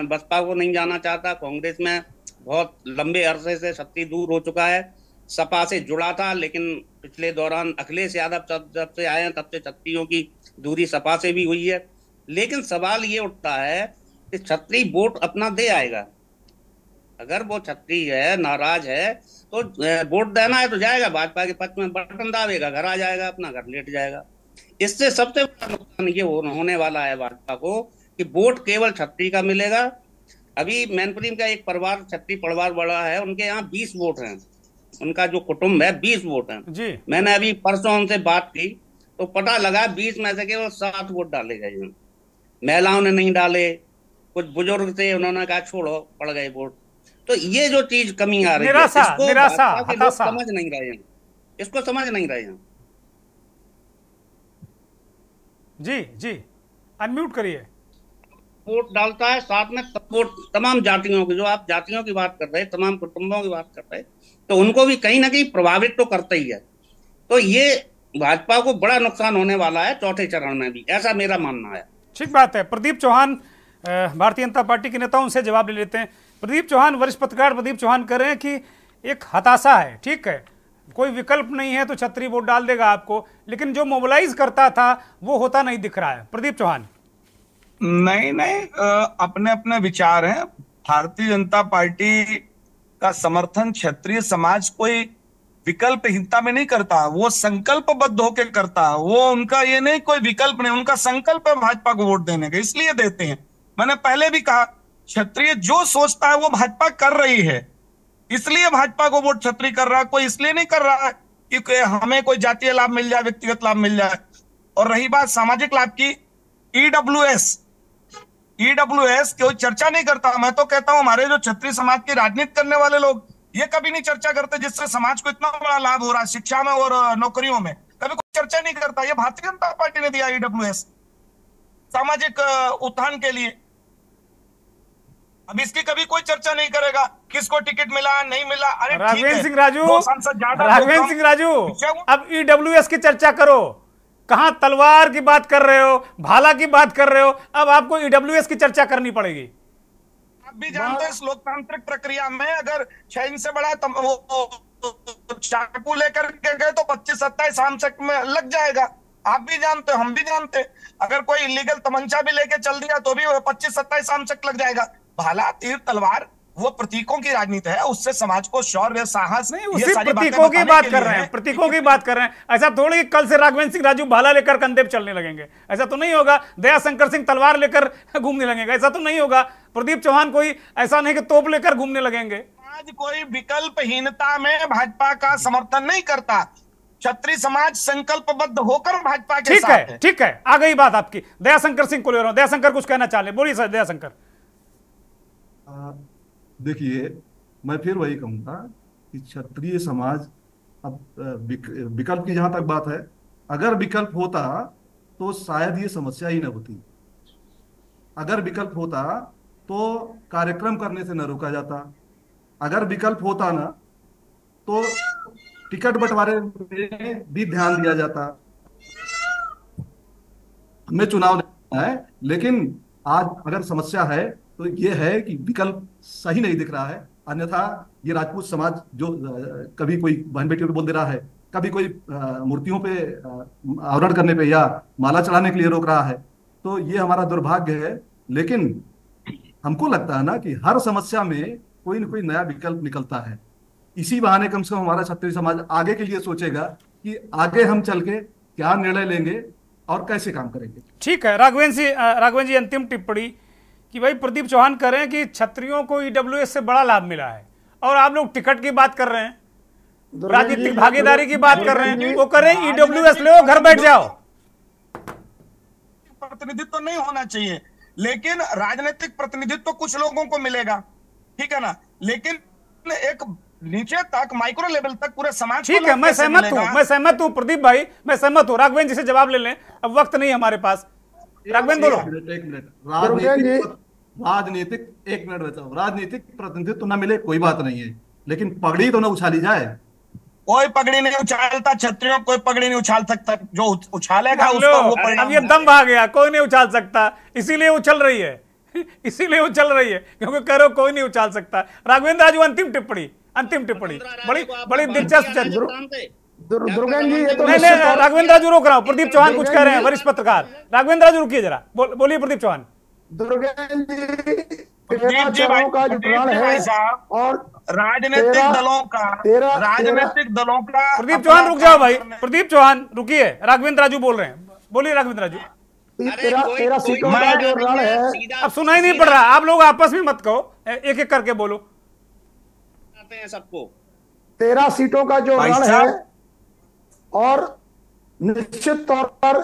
बसपा को नहीं जाना चाहता, कांग्रेस में बहुत लंबे अरसे से क्षत्रिय दूर हो चुका है, सपा से जुड़ा था, लेकिन पिछले दौरान अखिलेश यादव जब से आए हैं तब से क्षत्रियों की दूरी सपा से भी हुई है। लेकिन सवाल ये उठता है कि क्षत्रिय वोट अपना दे आएगा। अगर वो क्षत्रिय है, नाराज है, तो वोट देना है तो जाएगा भाजपा के पक्ष में, बटन दाबेगा, घर आ जाएगा, अपना घर लेट जाएगा। इससे सबसे बड़ा नुकसान ये होने वाला है भाजपा को कि वोट केवल क्षत्रिय का मिलेगा। अभी मैनपुरी का एक परिवार, क्षत्रिय परिवार बड़ा है, उनके यहाँ 20 वोट हैं, उनका जो कुटुंब है 20 वोट हैं जी। मैंने अभी परसों उनसे बात की तो पता लगा 20 में से केवल 7 वोट डाले गए हैं। महिलाओं ने नहीं डाले, कुछ बुजुर्ग थे, उन्होंने कहा छोड़ो, पड़ गए वोट। तो ये जो चीज कमी आ रही है, इसको समझ नहीं रहे हैं, इसको समझ नहीं रहे हैं। जी अनम्यूट करिए। वोट डालता है, साथ में वोट तमाम जातियों की, जो आप जातियों की बात कर रहे हैं, तमाम कुटुंबों की बात कर रहे हैं, तो उनको भी कहीं ना कहीं प्रभावित तो करता ही है। तो ये भाजपा को बड़ा नुकसान होने वाला है चौथे चरण में भी, ऐसा मेरा मानना है। ठीक बात है। प्रदीप चौहान भारतीय जनता पार्टी के नेता, उनसे जवाब ले लेते हैं। प्रदीप चौहान, वरिष्ठ पत्रकार प्रदीप चौहान कह रहे हैं कि एक हताशा है, ठीक है, कोई विकल्प नहीं है तो क्षत्रिय वोट डाल देगा आपको, लेकिन जो मोबिलाइज करता था वो होता नहीं दिख रहा है। प्रदीप चौहान नहीं, अपने अपने विचार हैं। भारतीय जनता पार्टी का समर्थन क्षत्रिय समाज कोई विकल्पहीनता में नहीं करता, वो संकल्पबद्ध होकर करता। वो उनका ये नहीं कोई विकल्प नहीं, उनका संकल्प है भाजपा को वोट देने का, इसलिए देते हैं। मैंने पहले भी कहा, क्षत्रिय जो सोचता है वो भाजपा कर रही है, इसलिए भाजपा को वोट क्षत्रिय कर रहा है। कोई इसलिए नहीं कर रहा है कि हमें कोई जातीय लाभ मिल जाए, व्यक्तिगत लाभ मिल जाए। और रही बात सामाजिक लाभ की, ईडब्ल्यूएस कोई चर्चा नहीं करता। मैं तो कहता हूं हमारे जो क्षत्रिय समाज की राजनीति करने वाले लोग ये कभी नहीं चर्चा करते, जिससे समाज को इतना बड़ा लाभ हो रहा है शिक्षा में और नौकरियों में, कभी कोई चर्चा नहीं करता। ये भारतीय जनता पार्टी ने दिया ईडब्ल्यूएस सामाजिक उत्थान के लिए। अब इसकी कभी कोई चर्चा नहीं करेगा, किसको टिकट मिला नहीं मिला। अरे राघवेंद्र सिंह राजू, अब ईडब्ल्यूएस की चर्चा करो। कहां तलवार की बात कर रहे हो, भाला की बात कर रहे हो, अब आपको ईडब्ल्यूएस की चर्चा करनी पड़ेगी। आप भी जानते हैं इस लोकतांत्रिक प्रक्रिया में अगर 6 इंच से बड़ा वो चाकू लेकर के गए तो 25-27 आमचक में लग जाएगा। आप भी जानते, हम भी जानते, अगर कोई इलीगल तमंचा भी लेके चल दिया तो भी 25-27 आमचक लग जाएगा। भाला, तीर, तलवार वो प्रतीकों की राजनीति है, उससे समाज को शौर्य, साहस नहीं, उसी प्रतीकों की बात कर रहे हैं, प्रतीकों की बात कर रहे हैं। ऐसा थोड़ी कल से राघवेंद्र सिंह राजू भाला लेकर कंधे पे चलने लगेंगे, ऐसा तो नहीं होगा। दयाशंकर सिंह तलवार लेकर घूमने लगेंगे, ऐसा तो नहीं होगा। प्रदीप चौहान कोई ऐसा नहीं कि तोप लेकर घूमने लगेंगे। आज कोई विकल्पहीनता में भाजपा का समर्थन नहीं करता, क्षत्रिय समाज संकल्पबद्ध होकर भाजपा के साथ है। ठीक है, आ गई बात आपकी। दयाशंकर सिंह को ले रहा हूं, दयाशंकर कुछ कहना चाह रहे, बोलिए सर दयाशंकर। देखिए, मैं फिर वही कहूंगा कि क्षत्रिय समाज, अब विकल्प की जहां तक बात है, अगर विकल्प होता तो शायद ये समस्या ही न होती। अगर विकल्प होता तो कार्यक्रम करने से न रोका जाता। अगर विकल्प होता ना तो टिकट बंटवारे में भी ध्यान दिया जाता। हमें चुनाव नहीं है, लेकिन आज अगर समस्या है तो ये है कि विकल्प सही नहीं दिख रहा है। अन्यथा ये राजपूत समाज जो कभी कोई बहन बेटियों पे बोल दे रहा है, कभी कोई मूर्तियों पे आवरण करने पे या माला चढ़ाने के लिए रोक रहा है, तो ये हमारा दुर्भाग्य है। लेकिन हमको लगता है ना कि हर समस्या में कोई न कोई नया विकल्प निकलता है। इसी बहाने कम से कम हमारा क्षत्रिय समाज आगे के लिए सोचेगा कि आगे हम चल के क्या निर्णय लेंगे और कैसे काम करेंगे। ठीक है, राघवेंद्र जी अंतिम टिप्पणी कि भाई प्रदीप चौहान कह रहे हैं कि क्षत्रियों को ईडब्ल्यूएस से बड़ा लाभ मिला है, और आप लोग टिकट की बात कर रहे हैं, राजनीतिक भागीदारी की बात कर रहे हैं, वो कर रहे हैं ईडब्ल्यूएस ले, घर बैठ जाओ। प्रतिनिधित्व नहीं होना चाहिए, लेकिन राजनीतिक प्रतिनिधित्व तो कुछ लोगों को मिलेगा, ठीक है ना, लेकिन एक नीचे तक, माइक्रो लेवल तक पूरे समाज। ठीक है, मैं सहमत हूं प्रदीप भाई, मैं सहमत हूं। राघवेंद्र जी से जवाब ले लें, अब वक्त नहीं हमारे पास। राघवेंद्र बोलो। एक मिनट, राजनीतिक प्रतिनिधित्व न मिले कोई बात नहीं है, लेकिन पगड़ी तो न उछाली जाए। कोई पगड़ी नहीं उछालता, क्षत्रियों कोई पगड़ी नहीं उछाल सकता, जो उछालेगा उसको वो परिणाम। अब ये दम भाग गया, कोई नहीं उछाल सकता, इसीलिए उछल रही है, इसीलिए उछल रही है, क्योंकि करो कोई नहीं उछाल सकता। राघवेंद्र राजू अंतिम टिप्पणी बड़ी दिलचस्प। दुर्गेन जी, ये तो नहीं, राघवेंद्र राजू रोक रहा हूं, प्रदीप चौहान कुछ कह रहे हैं, वरिष्ठ पत्रकार। राघवेंद्र राजू रुकिए जरा, बोलिए प्रदीप चौहान। दुर्गेन जी, 13 चरणों का जो प्रण है और राजनीतिक दलों का प्रदीप चौहान रुक जाओ भाई, प्रदीप चौहान रुकिए, राघवेंद्र राजू बोल रहे हैं, बोलिए राघवेंद्र राजू। 13 सीटों का जो रण है, अब सुनाई नहीं पड़ रहा, आप लोग आपस में मत कहो, एक एक करके बोलो सबको। 13 सीटों का जो रण है, और निश्चित तौर पर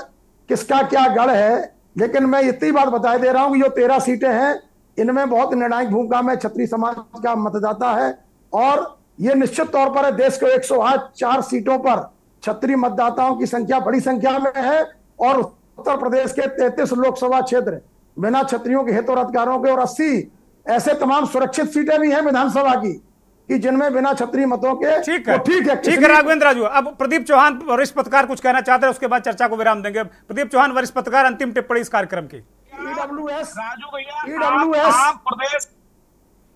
किसका क्या गढ़ है, लेकिन मैं इतनी बात बता दे रहा हूं कि जो 13 सीटें हैं, इनमें बहुत निर्णायक भूमिका में क्षत्रिय समाज का मतदाता है, और यह निश्चित तौर पर देश के 104 सीटों पर क्षत्रिय मतदाताओं की संख्या बड़ी संख्या में है, और उत्तर प्रदेश के 33 लोकसभा क्षेत्र बिना क्षत्रियों के हित और अधिकारों के, और 80 ऐसे तमाम सुरक्षित सीटें भी हैं विधानसभा की कि जिनमें बिना क्षत्रिय मतों के। ठीक है राघवेंद्र राजू। अब प्रदीप चौहान वरिष्ठ पत्रकार कुछ कहना चाहते हैं, उसके बाद चर्चा को विराम देंगे। प्रदीप चौहान वरिष्ठ पत्रकार, अंतिम टिप्पणी इस कार्यक्रम की। ईडब्ल्यूएस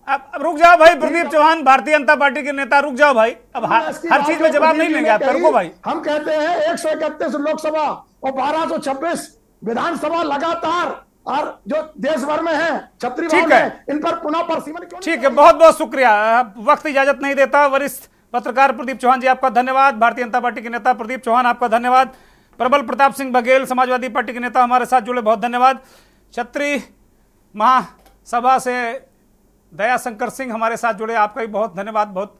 अब रुक जाओ भाई, प्रदीप चौहान भारतीय जनता पार्टी के नेता, रुक जाओ भाई, अब हर चीज में जवाब नहीं लेंगे आप, रुको भाई। हम कहते हैं 131 लोकसभा और 1226 विधानसभा लगातार, और जो देश भर में है क्षत्रिय, इन पर पुनः परसीमन क्यों? ठीक है, बहुत बहुत शुक्रिया। वक्त इजाजत नहीं देता। वरिष्ठ पत्रकार प्रदीप चौहान जी आपका धन्यवाद। भारतीय जनता पार्टी के नेता प्रदीप चौहान आपका धन्यवाद। प्रबल प्रताप सिंह बघेल समाजवादी पार्टी के नेता हमारे साथ जुड़े, बहुत धन्यवाद। क्षत्रिय महासभा से दयाशंकर सिंह हमारे साथ जुड़े, आपका भी बहुत धन्यवाद, बहुत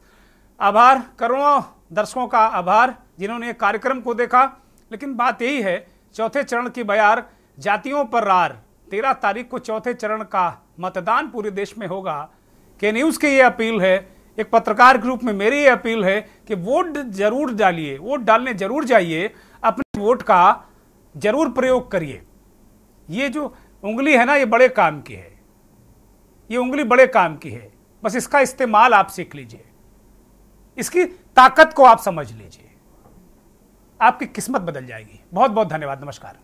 आभार। करोड़ों दर्शकों का आभार जिन्होंने कार्यक्रम को देखा। लेकिन बात यही है, चौथे चरण की बयार, जातियों पर रार, 13 तारीख को चौथे चरण का मतदान पूरे देश में होगा। के न्यूज़ की ये अपील है, एक पत्रकार के रूप में मेरी ये अपील है कि वोट जरूर डालिए, वोट डालने जरूर जाइए, अपने वोट का जरूर प्रयोग करिए। ये जो उंगली है ना, ये बड़े काम की है, ये उंगली बड़े काम की है। बस इसका इस्तेमाल आप सीख लीजिए, इसकी ताकत को आप समझ लीजिए, आपकी किस्मत बदल जाएगी। बहुत बहुत धन्यवाद, नमस्कार।